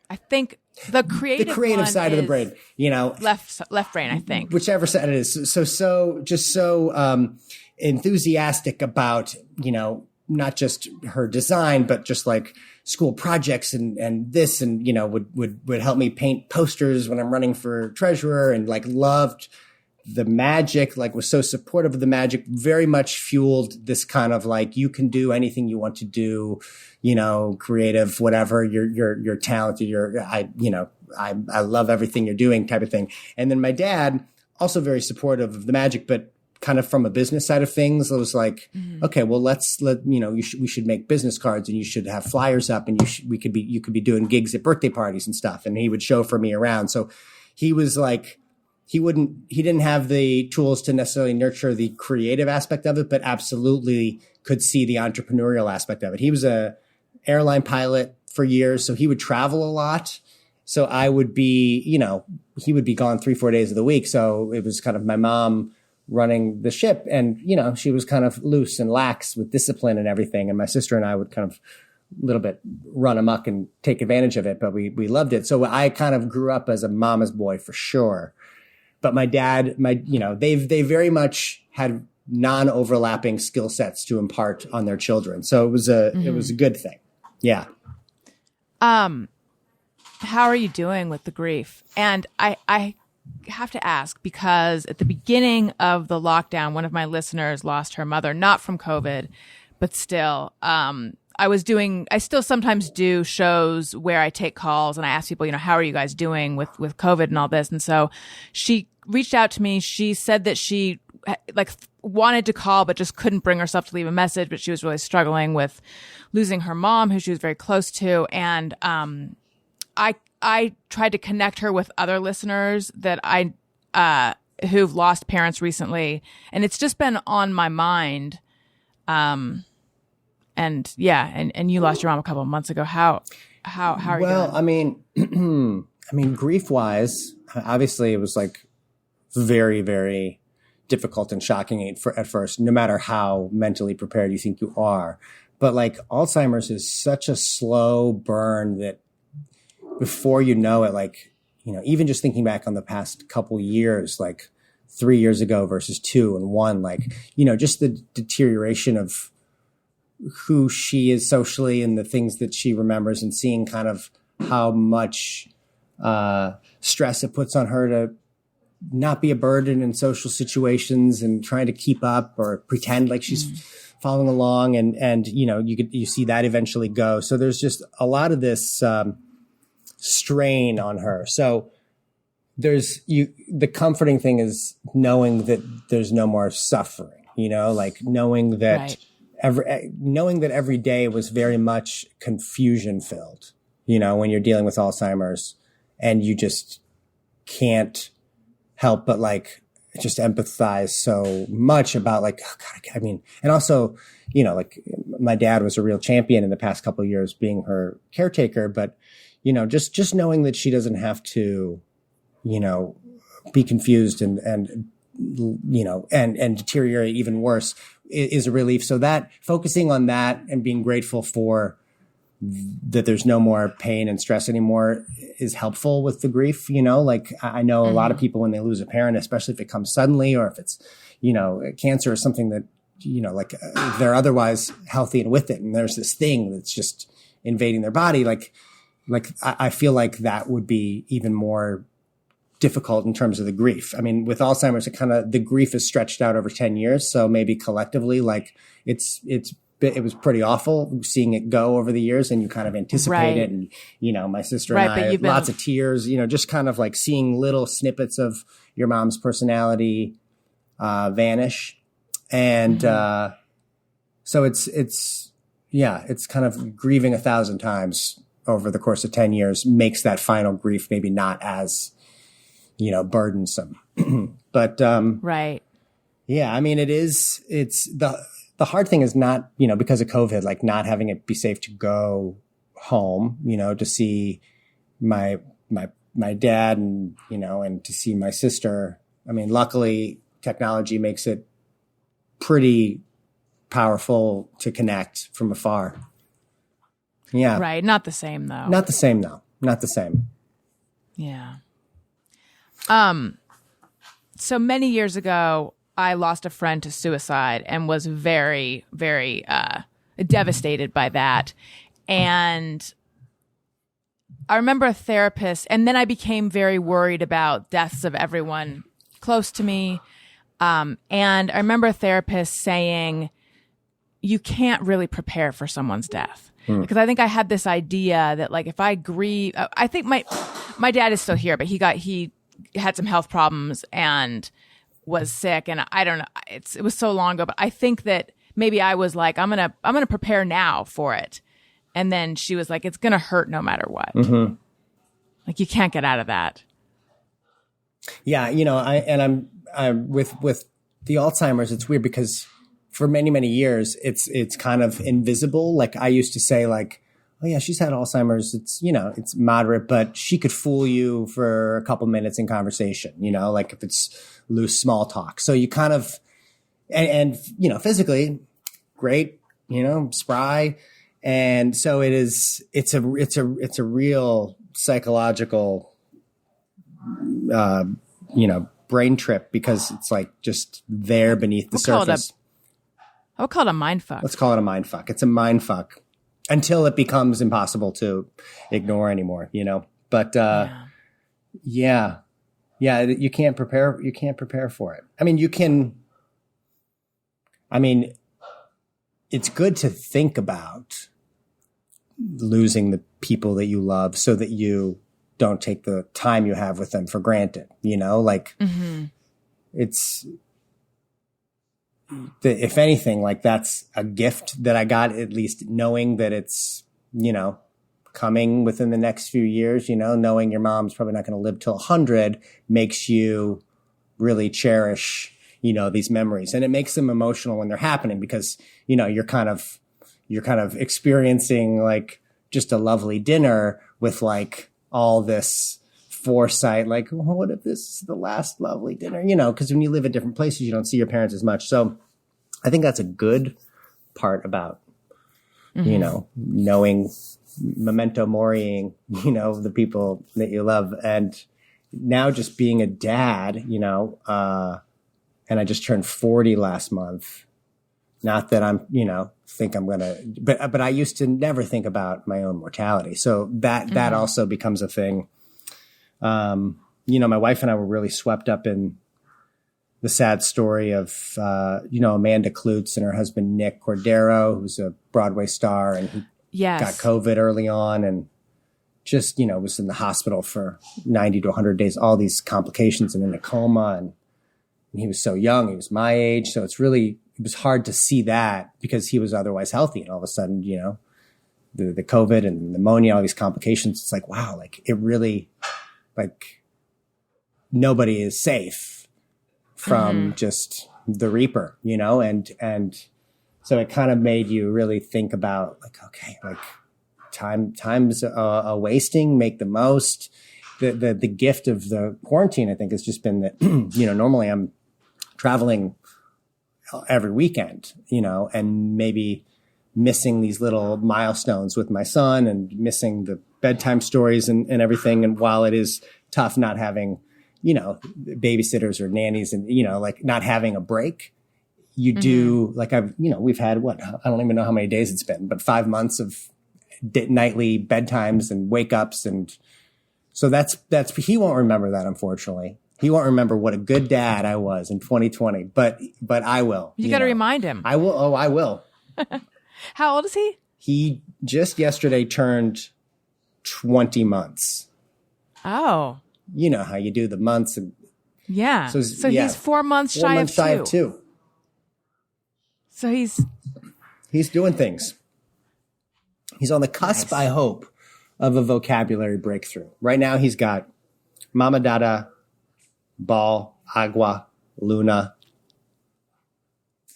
I think the creative one side of the is brain, you know, left brain, I think. whichever side it is. So enthusiastic about, you know, not just her design, but just like school projects and this, and, you know, would help me paint posters when I'm running for treasurer, and like loved the magic, like was so supportive of the magic, very much fueled this kind of like, you can do anything you want to do, you know, creative, whatever, you're talented, I love everything you're doing type of thing. And then my dad, also very supportive of the magic, but kind of from a business side of things, it was like, okay, well, we should make business cards, and you should have flyers up, and you could be doing gigs at birthday parties and stuff. And he would chauffeur me around. So he was like, he didn't have the tools to necessarily nurture the creative aspect of it, but absolutely could see the entrepreneurial aspect of it. He was a airline pilot for years, so he would travel a lot. So I would be, you know, he would be gone 3-4 days of the week. So it was kind of my mom running the ship, and, you know, she was kind of loose and lax with discipline and everything. And my sister and I would kind of a little bit run amok and take advantage of it, but we loved it. So I kind of grew up as a mama's boy for sure. But my dad, they very much had non-overlapping skill sets to impart on their children. So it was a good thing. Yeah. How are you doing with the grief? And I have to ask, because at the beginning of the lockdown, one of my listeners lost her mother, not from COVID, but still, I still sometimes do shows where I take calls and I ask people, you know, how are you guys doing with COVID and all this? And so she reached out to me. She said that she like wanted to call, but just couldn't bring herself to leave a message, but she was really struggling with losing her mom, who she was very close to. And, I tried to connect her with other listeners that who've lost parents recently, and it's just been on my mind. And yeah, and you lost your mom a couple of months ago. How are you doing? I mean, grief wise, obviously it was like very, very difficult and shocking at first, no matter how mentally prepared you think you are. But like Alzheimer's is such a slow burn that before you know it, like, you know, even just thinking back on the past couple years, like 3 years ago versus 2 and 1, like, you know, just the deterioration of who she is socially and the things that she remembers, and seeing kind of how much stress it puts on her to not be a burden in social situations and trying to keep up or pretend like she's following along. And, you know, you see that eventually go. So there's just a lot of this strain on her. So the comforting thing is knowing that there's no more suffering, you know, like knowing that every day was very much confusion filled, you know, when you're dealing with Alzheimer's, and you just can't help but like just empathize so much about like, oh God, I mean, and also, you know, like my dad was a real champion in the past couple of years being her caretaker, but, you know, just knowing that she doesn't have to, you know, be confused and and deteriorate even worse is a relief. So that focusing on that and being grateful for that there's no more pain and stress anymore is helpful with the grief. Like I know a lot of people when they lose a parent, especially if it comes suddenly or if it's, cancer or something that, like they're otherwise healthy and with it. And there's this thing that's just invading their body. Like I feel like that would be even more difficult in terms of the grief. I mean, with Alzheimer's, the grief is stretched out over 10 years. So maybe collectively, like it was pretty awful seeing it go over the years, and you kind of anticipate it. And, my sister and I, lots of tears, just kind of like seeing little snippets of your mom's personality vanish. And so it's kind of grieving 1,000 times over the course of 10 years makes that final grief maybe not as, burdensome. But right. Yeah, I mean, it's the hard thing is not, because of COVID, like not having it be safe to go home, to see my dad and, and to see my sister. I mean, luckily technology makes it pretty powerful to connect from afar. Yeah. Right. Not the same though. Not the same though. Not the same. Yeah. So many years ago, I lost a friend to suicide and was very, very devastated by that. And I remember a therapist, and then I became very worried about deaths of everyone close to me. And I remember a therapist saying, you can't really prepare for someone's death. Because I think I had this idea that like if I grieve, I think my dad is still here, but he had some health problems and was sick, and I don't know, it was so long ago, but I think that maybe I was like, I'm gonna prepare now for it. And then she was like, it's gonna hurt no matter what. Mm-hmm. Like you can't get out of that. Yeah, I'm with the Alzheimer's, it's weird because for many, many years, it's kind of invisible. Like I used to say like, oh yeah, she's had Alzheimer's. It's, it's moderate, but she could fool you for a couple minutes in conversation, like if it's loose small talk. So you kind of, and physically great, spry. And so it's a real psychological, brain trip because it's like just there beneath the surface. I would call it a mind fuck. Let's call it a mind fuck. It's a mind fuck until it becomes impossible to ignore anymore, But yeah, you can't prepare. You can't prepare for it. I mean, it's good to think about losing the people that you love so that you don't take the time you have with them for granted, it's. If anything, like that's a gift that I got, at least knowing that it's, coming within the next few years, knowing your mom's probably not going to live till 100 makes you really cherish, these memories. And it makes them emotional when they're happening because, you're kind of experiencing like just a lovely dinner with like all this foresight, like, well, what if this is the last lovely dinner, because when you live in different places, you don't see your parents as much. So I think that's a good part about, knowing memento moriing, the people that you love. And now just being a dad, and I just turned 40 last month. Not that I'm, think I'm going to, but I used to never think about my own mortality. So that also becomes a thing. My wife and I were really swept up in the sad story of, Amanda Klutz and her husband, Nick Cordero, who's a Broadway star, and he got COVID early on and just, was in the hospital for 90 to 100 days, all these complications and in a coma. And he was so young. He was my age. So it was hard to see that because he was otherwise healthy. And all of a sudden, the COVID and pneumonia, all these complications, it's like, wow, like it really, like nobody is safe from just the Reaper, and so it kind of made you really think about like, okay, like time's a wasting, make the most. The gift of the quarantine, I think, has just been that, normally I'm traveling every weekend, and maybe missing these little milestones with my son and missing the bedtime stories and everything. And while it is tough not having, babysitters or nannies and, like not having a break, you do like we've had I don't even know how many days it's been, but 5 months of nightly bedtimes and wake ups. And so he won't remember that, unfortunately. He won't remember what a good dad I was in 2020, but I will. You got to remind him. I will. Oh, I will. How old is he? He just yesterday turned 20 months. Oh. You know how you do the months. And yeah. So he's 4 months shy of 2. So he's doing things. He's on the cusp, nice. I hope, of a vocabulary breakthrough. Right now he's got Mama Dada, Ball, Agua, Luna.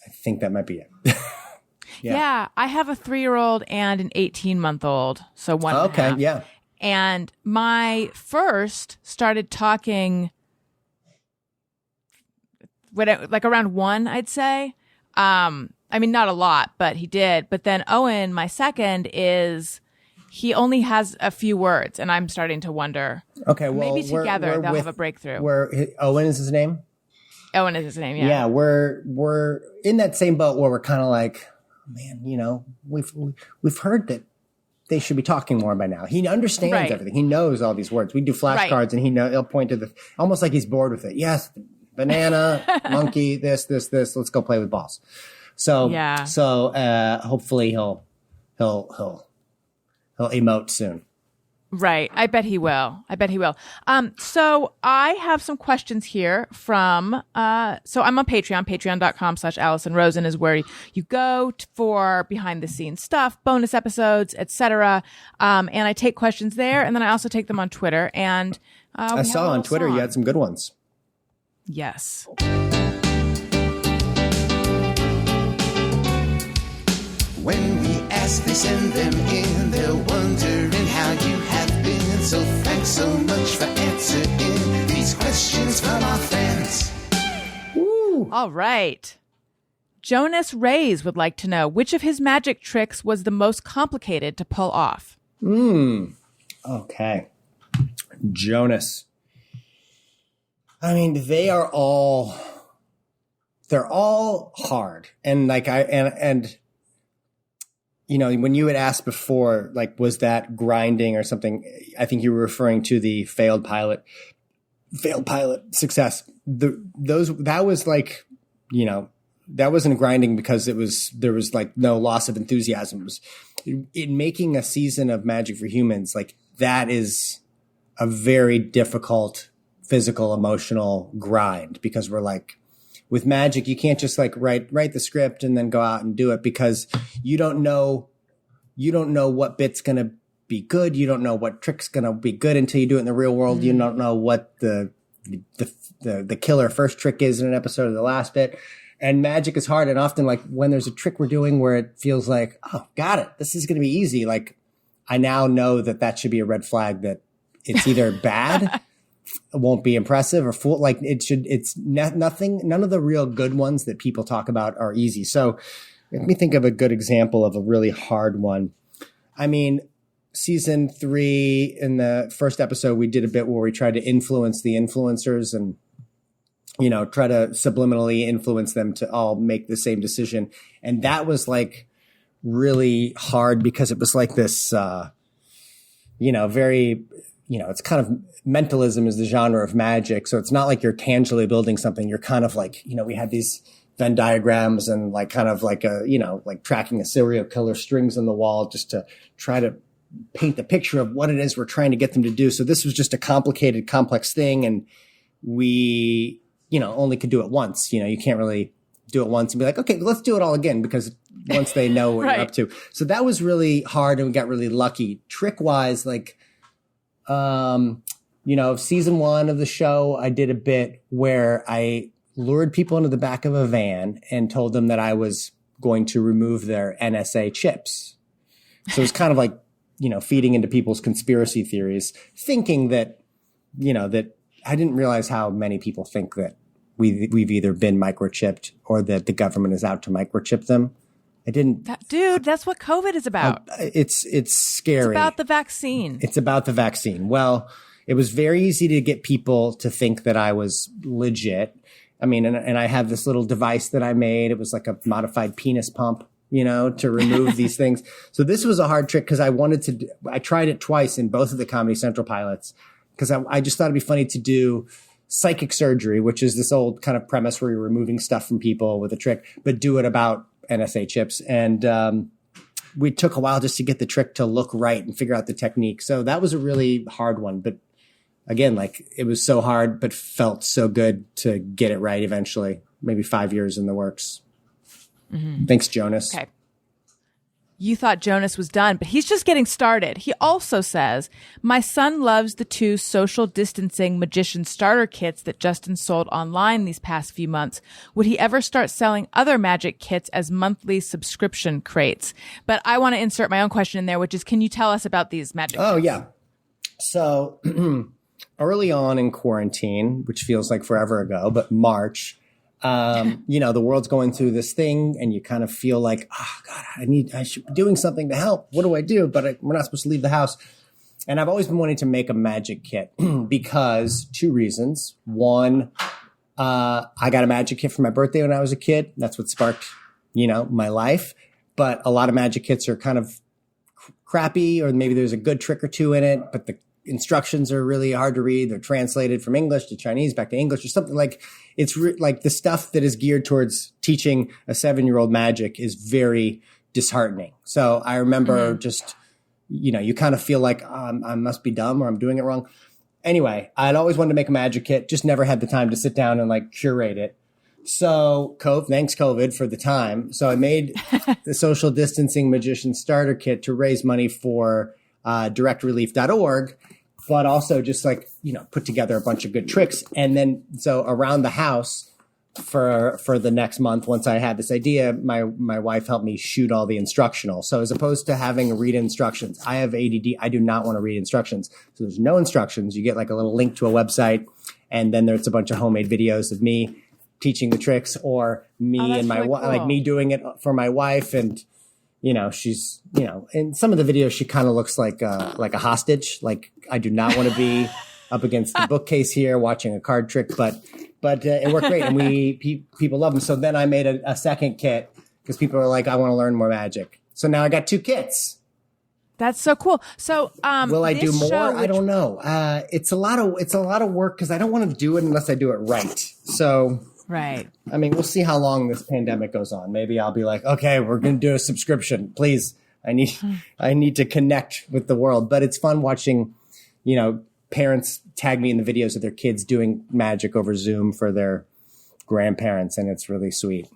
I think that might be it. Yeah, I have a 3-year-old and an 18-month-old, so one. Okay, and a half. Yeah. And my first started talking like around 1, I'd say. I mean, not a lot, but he did. But then Owen, my second, he only has a few words, and I'm starting to wonder. Okay, well, maybe together they'll have a breakthrough. Owen is his name? Owen is his name, yeah. Yeah, we're in that same boat where we're kind of like, man, we've heard that they should be talking more by now. He understands everything. He knows all these words. We do flashcards, and he'll point to almost like he's bored with it. Yes, banana, monkey, this. Let's go play with balls. So yeah. So hopefully he'll emote soon. Right. I bet he will. So I have some questions here from, so I'm on Patreon, patreon.com/AllisonRosen is where you go for behind the scenes stuff, bonus episodes, etc. And I take questions there, and then I also take them on Twitter. And I saw on Twitter you had some good ones. Yes. When we ask, they send them in. They're wondering how you have been. So thanks so much for answering these questions from our fans. Woo. All right. Jonas Reyes would like to know which of his magic tricks was the most complicated to pull off. Okay. Jonas. I mean, they're all hard. And like when you had asked before, like, was that grinding or something? I think you were referring to the failed pilot success. That was like, that wasn't grinding because there was like no loss of enthusiasm. It was in making a season of Magic for Humans. Like, that is a very difficult physical, emotional grind, because we're like, with Magic, you can't just like write the script and then go out and do it, because you don't know what bit's going to be good. You don't know what trick's going to be good until you do it in the real world. You don't know what the killer first trick is in an episode of the last bit. And Magic is hard. And often, like, when there's a trick we're doing where it feels like, oh, got it, this is going to be easy. Like, I now know that should be a red flag, that it's either bad, it won't be impressive, or full. Like, nothing. None of the real good ones that people talk about are easy. So let me think of a good example of a really hard one. I mean, season 3, in the first episode, we did a bit where we tried to influence the influencers and, try to subliminally influence them to all make the same decision. And that was like really hard, because it was like this, very, it's kind of, mentalism is the genre of Magic. So it's not like you're tangibly building something. You're kind of like, we had these Venn diagrams and like kind of like like tracking a serial killer, strings on the wall, just to try to paint the picture of what it is we're trying to get them to do. So this was just a complicated, complex thing. And we, only could do it once. You can't really do it once and be like, okay, let's do it all again, because once they know what you're up to. So that was really hard, and we got really lucky. Trick wise, like, season 1 of the show, I did a bit where I lured people into the back of a van and told them that I was going to remove their NSA chips. So it's kind of like, feeding into people's conspiracy theories, thinking that, that I didn't realize how many people think that we've either been microchipped or that the government is out to microchip them. I didn't. Dude, that's what COVID is about. It's scary. It's about the vaccine. It's about the vaccine. Well, it was very easy to get people to think that I was legit. I mean, and I have this little device that I made. It was like a modified penis pump, to remove these things. So this was a hard trick because I tried it twice in both of the Comedy Central pilots because I just thought it'd be funny to do psychic surgery, which is this old kind of premise where you're removing stuff from people with a trick, but do it about NSA chips. And we took a while just to get the trick to look right and figure out the technique. So that was a really hard one. But again, like it was so hard, but felt so good to get it right eventually. Maybe 5 years in the works. Mm-hmm. Thanks, Jonas. Okay. You thought Jonas was done, but he's just getting started. He also says, my son loves the 2 social distancing magician starter kits that Justin sold online these past few months. Would he ever start selling other magic kits as monthly subscription crates? But I want to insert my own question in there, which is, can you tell us about these magic kits? Oh, yeah. So early on in quarantine, which feels like forever ago, but March, the world's going through this thing and you kind of feel like, oh God, I should be doing something to help. What do I do? But we're not supposed to leave the house. And I've always been wanting to make a magic kit because 2 reasons. One, I got a magic kit for my birthday when I was a kid. That's what sparked, my life. But a lot of magic kits are kind of crappy, or maybe there's a good trick or 2 in it, but the instructions are really hard to read. They're translated from English to Chinese back to English or something. Like it's like the stuff that is geared towards teaching a 7-year-old magic is very disheartening. So I remember just, you kind of feel like I must be dumb or I'm doing it wrong. Anyway, I'd always wanted to make a magic kit, just never had the time to sit down and like curate it. So thanks COVID for the time. So I made the social distancing magician starter kit to raise money for directrelief.org, but also just like, put together a bunch of good tricks. And then, so around the house for the next month, once I had this idea, my wife helped me shoot all the instructional. So as opposed to having read instructions, I have ADD. I do not want to read instructions. So there's no instructions. You get like a little link to a website, and then there's a bunch of homemade videos of me teaching the tricks, or me and my wife, cool. Like me doing it for my wife. And, she's, in some of the videos, she kind of looks like a hostage. Like I do not want to be up against the bookcase here watching a card trick, but it worked great. And people love them. So then I made a second kit because people are like, I want to learn more magic. So now I got 2 kits. That's so cool. So, will I do more? I don't know. It's a lot of work because I don't want to do it unless I do it right. So, right. I mean, we'll see how long this pandemic goes on. Maybe I'll be like, okay, we're going to do a subscription. Please. I need to connect with the world. But it's fun watching, parents tag me in the videos of their kids doing magic over Zoom for their grandparents. And it's really sweet.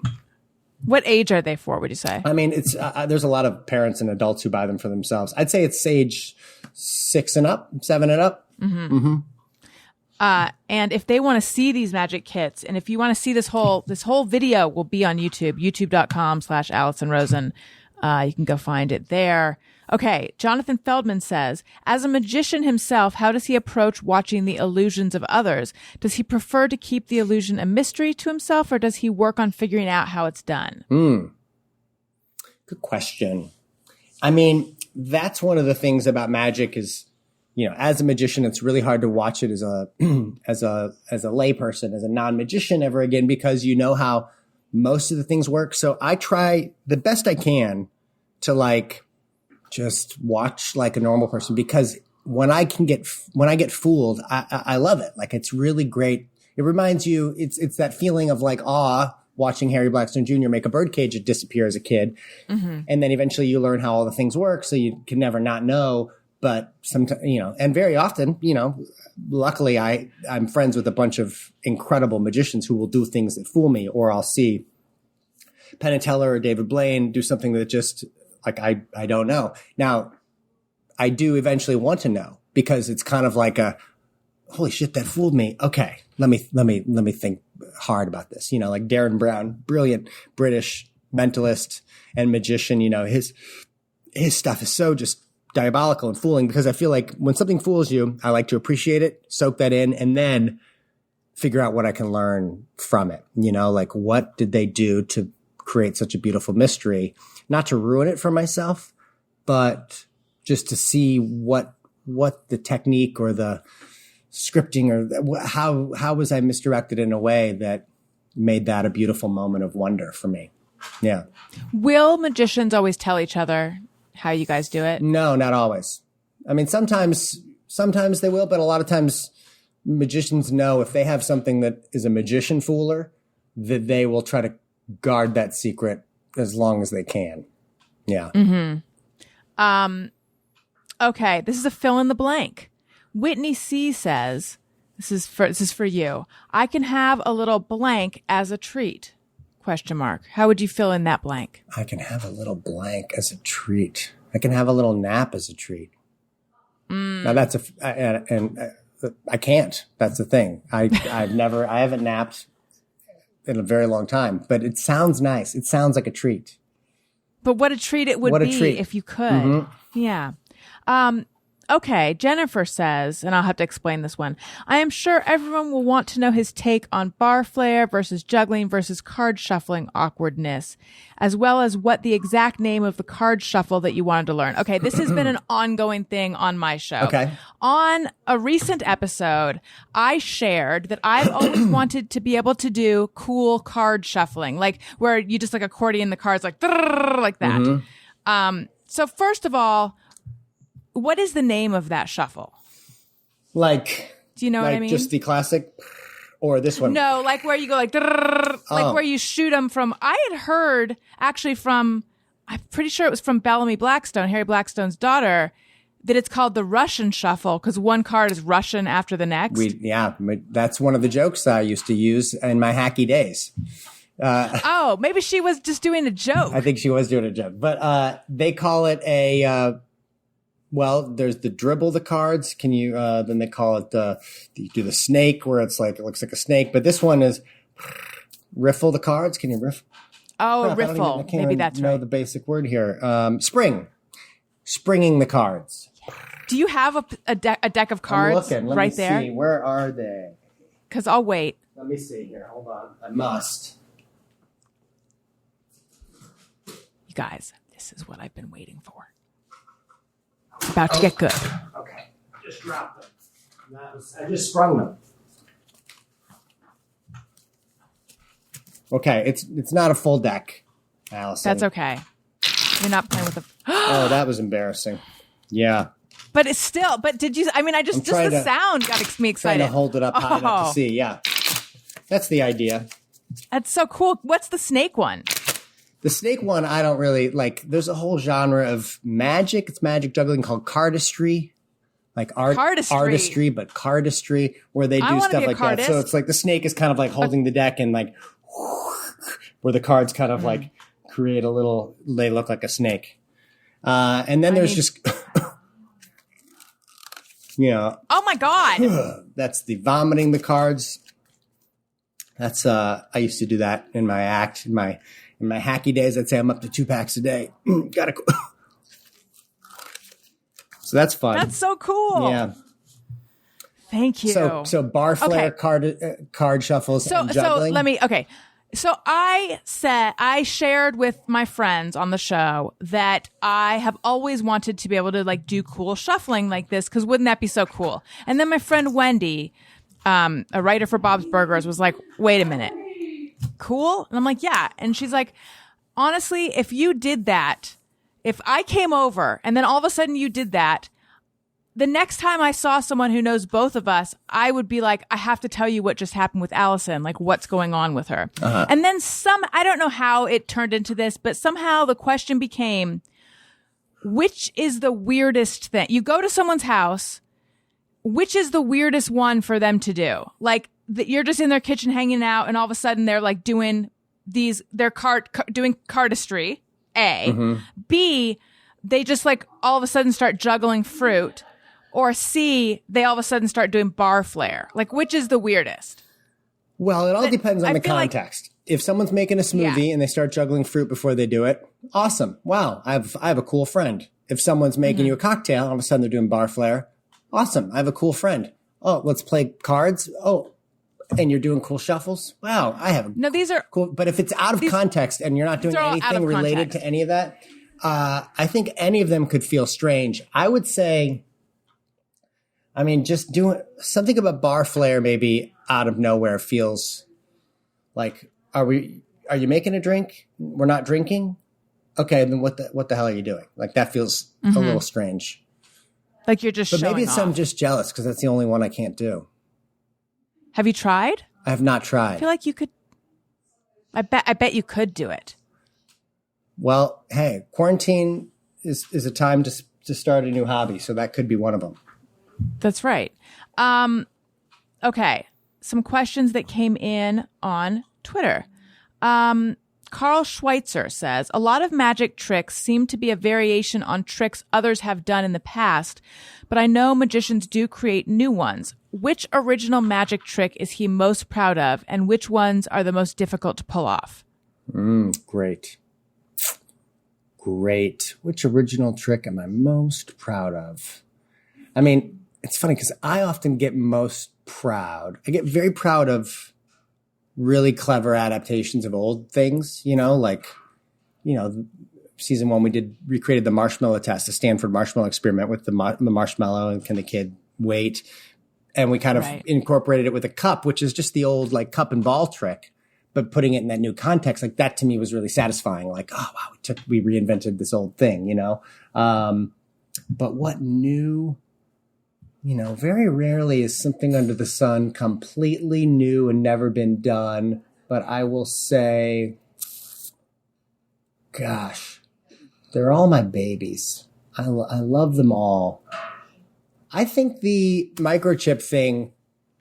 What age are they for, would you say? I mean, it's there's a lot of parents and adults who buy them for themselves. I'd say it's age 6 and up, 7 and up. Mm-hmm. Mm-hmm. And if they want to see these magic kits, and if you want to see this whole video will be on YouTube, youtube.com/AllisonRosen. You can go find it there. Okay. Jonathan Feldman says, as a magician himself, how does he approach watching the illusions of others? Does he prefer to keep the illusion a mystery to himself, or does he work on figuring out how it's done? Good question. I mean, that's one of the things about magic is, as a magician, it's really hard to watch it as a layperson, as a non-magician ever again, because you know how most of the things work. So I try the best I can to like just watch like a normal person, because when I get fooled, I love it. Like it's really great. It reminds you, it's that feeling of like awe watching Harry Blackstone Jr. make a birdcage disappear as a kid. Mm-hmm. And then eventually you learn how all the things work. So you can never not know. But sometimes, and very often, luckily I'm friends with a bunch of incredible magicians who will do things that fool me, or I'll see Penn and Teller or David Blaine do something that just like, I don't know. Now I do eventually want to know, because it's kind of like holy shit, that fooled me. Okay. Let me think hard about this. Like Darren Brown, brilliant British mentalist and magician, his stuff is so just diabolical and fooling, because I feel like when something fools you, I like to appreciate it, soak that in, and then figure out what I can learn from it. You know, like what did they do to create such a beautiful mystery? Not to ruin it for myself, but just to see what the technique or the scripting or how was I misdirected in a way that made that a beautiful moment of wonder for me. Yeah. Will magicians always tell each other how you guys do it? No, not always. I mean, sometimes they will, but a lot of times magicians know if they have something that is a magician fooler, that they will try to guard that secret as long as they can. Yeah. Okay, this is a fill in the blank. Whitney C says, this is for you. I can have a little blank as a treat. Question mark. How would you fill in that blank? I can have a little blank as a treat. I can have a little nap as a treat. Now that's I can't. That's the thing. I haven't napped in a very long time, but it sounds nice. It sounds like a treat. But what a treat it would be if you could. Mm-hmm. Yeah. Okay, Jennifer says, and I'll have to explain this one. I am sure everyone will want to know his take on bar flair versus juggling versus card shuffling awkwardness, as well as what the exact name of the card shuffle that you wanted to learn. Okay, this has been an ongoing thing on my show. Okay. On a recent episode, I shared that I've always wanted to be able to do cool card shuffling, like where you just like accordion the cards like that. So first of all, what is the name of that shuffle? Like, do you know what I mean? Just the classic, or this one? No, like where you go like where you shoot them from. I had heard actually from, I'm pretty sure it was from Bellamy Blackstone, Harry Blackstone's daughter, that it's called the Russian shuffle because one card is Russian after the next. That's one of the jokes I used to use in my hacky days. Maybe she was just doing a joke. I think she was doing a joke, but they call it there's the dribble the cards. Can you, then they call it, you do the snake where it's like, it looks like a snake, but this one is riffle the cards. Can you riff? Oh, riffle. Maybe that's right. Know the basic word here. Springing the cards. Do you have a deck of cards Let right me there? See. Where are they? Because I'll wait. Let me see here. Hold on. I must. You guys, this is what I've been waiting for. It's about to get good. Okay. Just dropped them. I just sprung them. Okay. It's not a full deck, Allison. That's okay. You're not playing with the... Oh, that was embarrassing. Yeah. But it's still... But did you... I mean, just the sound got me excited. Trying to hold it up high enough to see. Yeah. That's the idea. That's so cool. What's the snake one? The snake one, I don't really like. There's a whole genre of magic. It's magic juggling called cardistry, like artistry, but cardistry, where they do stuff like that. So it's like the snake is kind of like holding the deck and like where the cards kind of like create a little. They look like a snake, and then there's just Oh my god! That's the vomiting the cards. That's I used to do that in my act in my hacky days. I'd say I'm up to 2 packs a day. Gotta. So that's fun. That's so cool. Yeah. Thank you. So bar flair, card shuffles, and juggling. So I shared with my friends on the show that I have always wanted to be able to like do cool shuffling like this because wouldn't that be so cool? And then my friend Wendy, a writer for Bob's Burgers, was like, "Wait a minute, cool?" And I'm like, "Yeah." And she's like, "Honestly, if you did that, if I came over and then all of a sudden you did that." The next time I saw someone who knows both of us, I would be like, I have to tell you what just happened with Allison, like what's going on with her. Uh-huh. And then I don't know how it turned into this, but somehow the question became, which is the weirdest thing? You go to someone's house, which is the weirdest one for them to do? Like you're just in their kitchen hanging out and all of a sudden they're like doing doing cardistry, A. Mm-hmm. B, they just like all of a sudden start juggling fruit. Or C, they all of a sudden start doing bar flair. Like, which is the weirdest? Well, it all depends on the context. If someone's making a smoothie and they start juggling fruit before they do it, awesome. Wow, I have a cool friend. If someone's making you a cocktail, all of a sudden they're doing bar flair, awesome. I have a cool friend. Oh, let's play cards. Oh, and you're doing cool shuffles. Wow, I have No, these are cool. But if it's out of context and you're not doing are all out anything of related context. to any of that, I think any of them could feel strange. I would say, I mean, just doing something about bar flair maybe out of nowhere feels like, are you making a drink? We're not drinking? Okay, then what the hell are you doing? Like that feels a little strange. like you're just But showing maybe it's off. I'm just jealous because that's the only one I can't do. Have you tried? I have not I tried. feel like you could. I bet you could do it. Well, hey, quarantine is a time to start a new hobby, so that could be one of them. That's right. Okay. Some questions that came in on Twitter. Carl Schweitzer says, a lot of magic tricks seem to be a variation on tricks others have done in the past, but I know magicians do create new ones. Which original magic trick is he most proud of, and which ones are the most difficult to pull off? Great. Which original trick am I most proud of? I mean, it's funny because I often get most proud. I get very proud of really clever adaptations of old things, like, season 1, we recreated the marshmallow test, the Stanford marshmallow experiment with the marshmallow and can the kid wait? And we kind of incorporated it with a cup, which is just the old like cup and ball trick, but putting it in that new context, like that to me was really satisfying. Like, oh wow, we reinvented this old thing, but what new, very rarely is something under the sun completely new and never been done. But I will say, gosh, they're all my babies. I love them all. I think the microchip thing,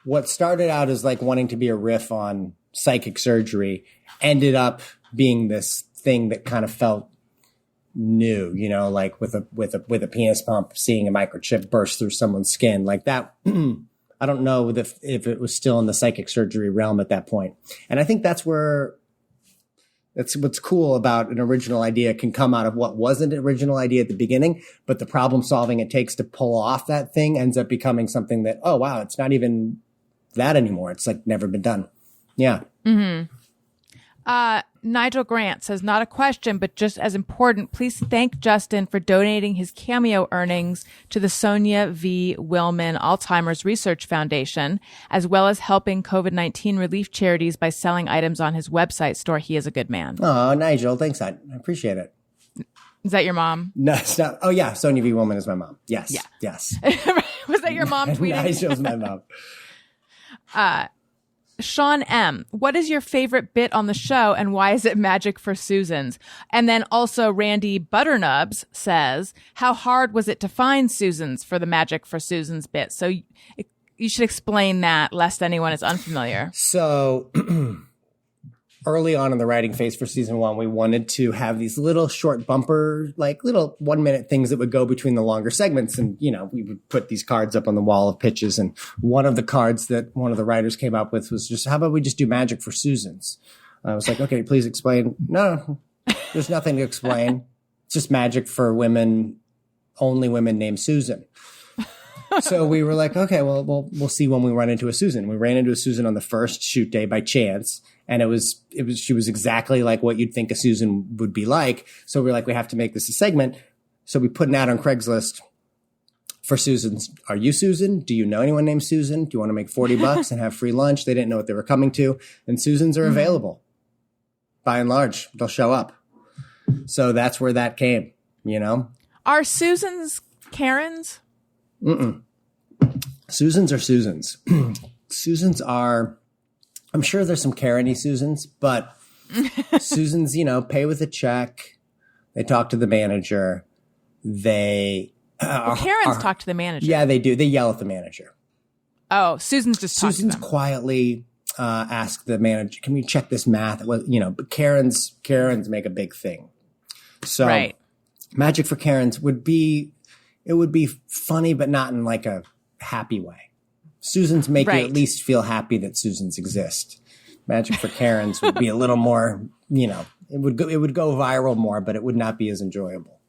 what started out as like wanting to be a riff on psychic surgery, ended up being this thing that kind of felt new, like with a penis pump, seeing a microchip burst through someone's skin like that. I don't know if it was still in the psychic surgery realm at that point. And I think that's what's cool about an original idea can come out of what wasn't an original idea at the beginning, but the problem solving it takes to pull off that thing ends up becoming something that, oh wow, it's not even that anymore. It's like never been done. Yeah. Nigel Grant says, not a question, but just as important, please thank Justin for donating his cameo earnings to the Sonia V. Willman Alzheimer's Research Foundation, as well as helping COVID-19 relief charities by selling items on his website store. He is a good man. Oh, Nigel, thanks. I appreciate it. Is that your mom? No, it's not. Oh yeah, Sonia V. Willman is my mom. Yes. Yeah. Yes. Was that your mom tweeting? Nigel's my mom. Sean M., what is your favorite bit on the show and why is it Magic for Susans? And then also Randy Butternubs says, how hard was it to find Susans for the Magic for Susans bit? So you should explain that lest anyone is unfamiliar. So early on in the writing phase for season 1, we wanted to have these little short bumper, like little 1-minute things that would go between the longer segments. And, we would put these cards up on the wall of pitches. And one of the cards that one of the writers came up with was just, how about we just do Magic for Susans? I was like, okay, please explain. No, there's nothing to explain. It's just magic for women, only women named Susan. So we were like, okay, well, we'll see when we run into a Susan. We ran into a Susan on the first shoot day by chance. And she was exactly like what you'd think a Susan would be like. So we're like, we have to make this a segment. So we put an ad on Craigslist for Susans. Are you Susan? Do you know anyone named Susan? Do you want to make $40 and have free lunch? They didn't know what they were coming to. And Susans are available. By and large, they'll show up. So that's where that came, Are Susans Karens? Mm-mm. Susans are Susans. Susans are, I'm sure there's some Karen-y Susans, but Susans, pay with a check. They talk to the manager. They Karens talk to the manager. Yeah, they do. They yell at the manager. Oh, Susans just talk to them. Quietly ask the manager, can we check this math? Well, but Karens make a big thing. So right. Magic for Karens would be funny, but not in like a happy way. Susans make you at least feel happy that Susans exist. Magic for Karens would be a little more, it would go viral more, but it would not be as enjoyable.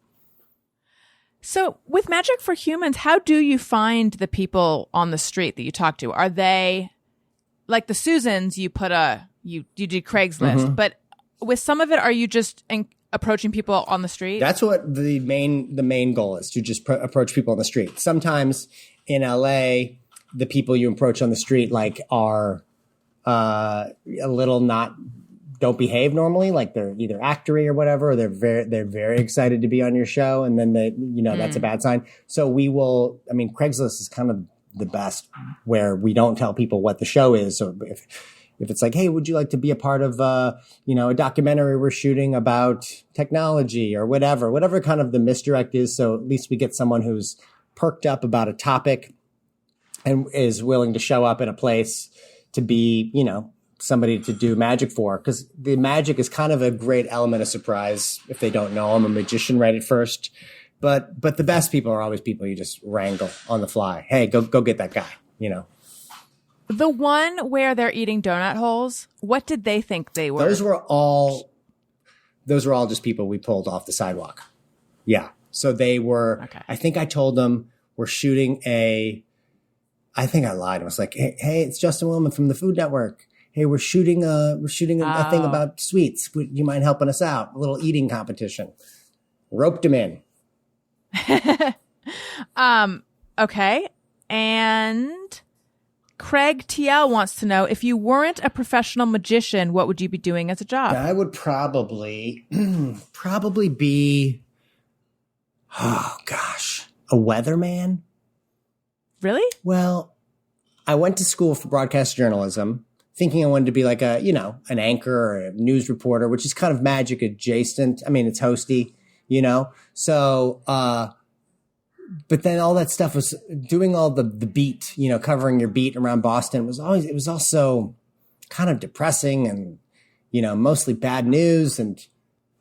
So with Magic for Humans, how do you find the people on the street that you talk to? Are they like the Susans, you put you did Craigslist, but with some of it, are you just approaching people on the street? That's what the main goal is, to just approach people on the street. Sometimes in LA, the people you approach on the street like are a little don't behave normally, like they're either actory or whatever, or they're very excited to be on your show, and then that's a bad sign. So Craigslist is kind of the best, where we don't tell people what the show is. So if it's like, hey, would you like to be a part of a documentary we're shooting about technology or whatever kind of the misdirect is. So at least we get someone who's perked up about a topic and is willing to show up in a place to be, somebody to do magic for. Because the magic is kind of a great element of surprise if they don't know I'm a magician right at first. But the best people are always people you just wrangle on the fly. Hey, go get that guy, The one where they're eating donut holes, what did they think they were? Those were all just people we pulled off the sidewalk. Yeah. So they were, okay. I think I told them we're shooting I think I lied. I was like, hey, it's Justin Willman from the Food Network. Hey, we're shooting a thing about sweets. Would you mind helping us out? A little eating competition. Roped him in. Okay. And Craig TL wants to know, if you weren't a professional magician, what would you be doing as a job? I would probably be, oh gosh, a weatherman. Really? Well, I went to school for broadcast journalism, thinking I wanted to be like an anchor or a news reporter, which is kind of magic adjacent. I mean, it's hosty, So, but then all that stuff was doing all the beat, covering your beat around Boston it was also kind of depressing and, mostly bad news.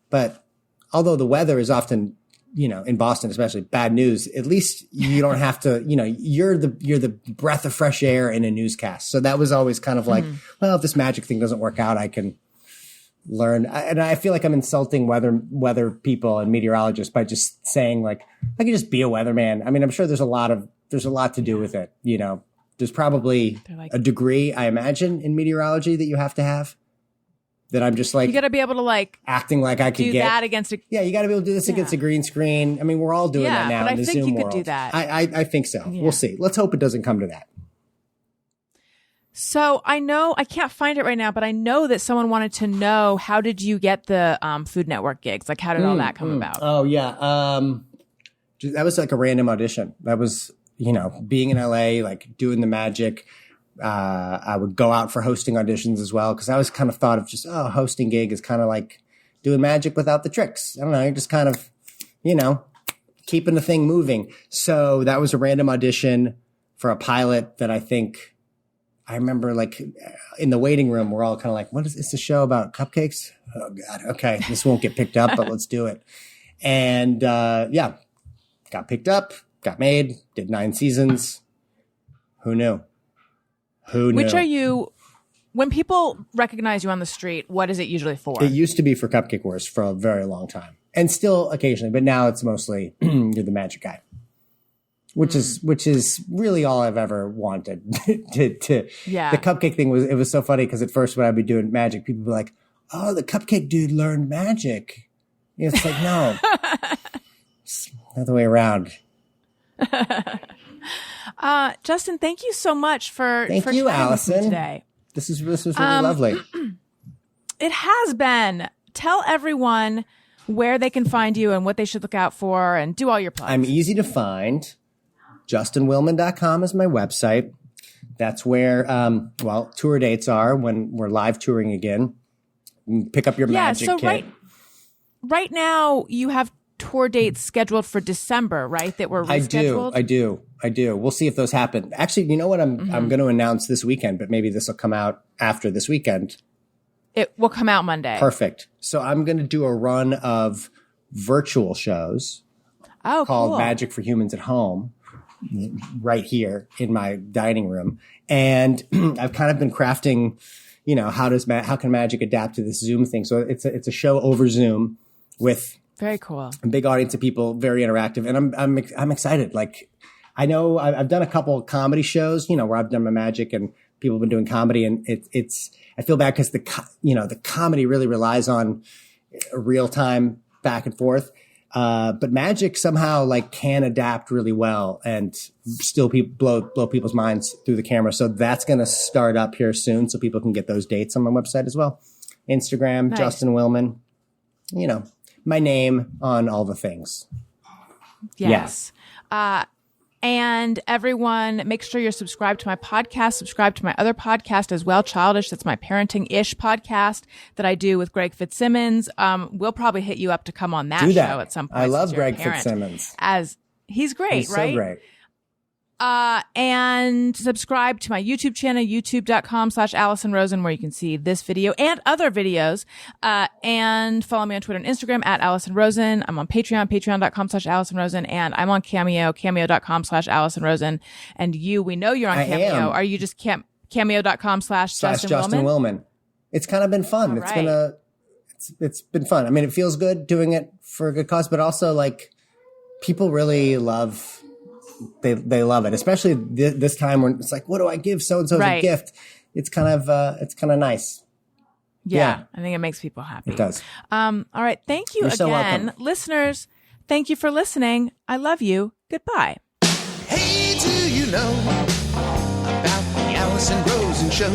But although the weather is often, in Boston, especially bad news, at least you don't have to, you're the breath of fresh air in a newscast. So that was always kind of like, well, if this magic thing doesn't work out, I can learn. And I feel like I'm insulting weather people and meteorologists by just saying like, I could just be a weatherman. I mean, I'm sure there's a lot to do with it. There's probably a degree, I imagine, in meteorology that you have to have. That I'm just like, you got to be able to like acting like I could do that against a you got to be able to do this against a green screen. I mean, we're all doing that now. But in the I think Zoom you could world. do that. I think so. Yeah. We'll see. Let's hope it doesn't come to that. So I know I can't find it right now, but I know that someone wanted to know, how did you get the Food Network gigs? Like, how did all that come about? Oh yeah, that was like a random audition. That was being in LA, like doing the magic. I would go out for hosting auditions as well, because I was kind of thought of just hosting gig is kind of like doing magic without the tricks. I don't know, you're just kind of keeping the thing moving. So that was a random audition for a pilot that I remember, like, in the waiting room, we're all kind of like, what is this, a show about cupcakes? Oh, God. Okay, this won't get picked up, but let's do it. And, got picked up, got made, did 9 seasons. Who knew? Which are you, when people recognize you on the street, what is it usually for? It used to be for Cupcake Wars for a very long time. And still occasionally, but now it's mostly, you're the magic guy. Which is really all I've ever wanted. The cupcake thing was so funny, because at first when I'd be doing magic, people would be like, "Oh, the cupcake dude learned magic." It's like, no, it's the other way around. Justin, thank you so much for you, chatting Allison, with me today. This was really lovely. It has been. Tell everyone where they can find you and what they should look out for, and do all your plugs. I'm easy to find. JustinWillman.com is my website. That's where, tour dates are when we're live touring again. Pick up your magic kit. Right now you have tour dates scheduled for December, right? That were rescheduled? I do. We'll see if those happen. Actually, you know what I'm going to announce this weekend, but maybe this will come out after this weekend. It will come out Monday. Perfect. So I'm going to do a run of virtual shows called Magic for Humans at Home, right here in my dining room. And I've kind of been crafting, how can magic adapt to this Zoom thing? So it's a show over Zoom with very cool, a big audience of people, very interactive. And I'm excited. Like, I know I've done a couple of comedy shows, where I've done my magic and people have been doing comedy, and it's I feel bad because the comedy really relies on real time back and forth. But magic somehow like can adapt really well and still blow people's minds through the camera. So that's going to start up here soon, so people can get those dates on my website as well. Instagram, Nice. Justin Willman. My name on all the things. Yes. And everyone, make sure you're subscribed to my podcast, subscribe to my other podcast as well, Childish. That's my parenting-ish podcast that I do with Greg Fitzsimmons. We'll probably hit you up to come on that Do show that. at some point. I love since you're a Greg parent. Fitzsimmons. As he's great, He's right? so great. And subscribe to my YouTube channel, youtube.com/Allison Rosen, where you can see this video and other videos. And follow me on Twitter and Instagram at Allison Rosen. I'm on Patreon, patreon.com/Allison Rosen. And I'm on Cameo, cameo.com/Allison Rosen. And we know you're on I Cameo. am. Are you just cameo.com/Justin Justin Willman? Willman. It's kind of been fun. All It's right. been it's been fun. I mean, it feels good doing it for a good cause, but also like people really love. They love it, especially this time when it's like, what do I give so-and-so Right. a gift? It's kind of nice. Yeah, Yeah. I think it makes people happy. It does. All right. Thank you You're again. so welcome. Listeners, thank you for listening. I love you. Goodbye. Hey, do you know about the Allison Rosen show?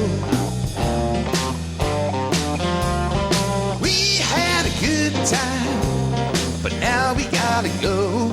We had a good time, but now we gotta go.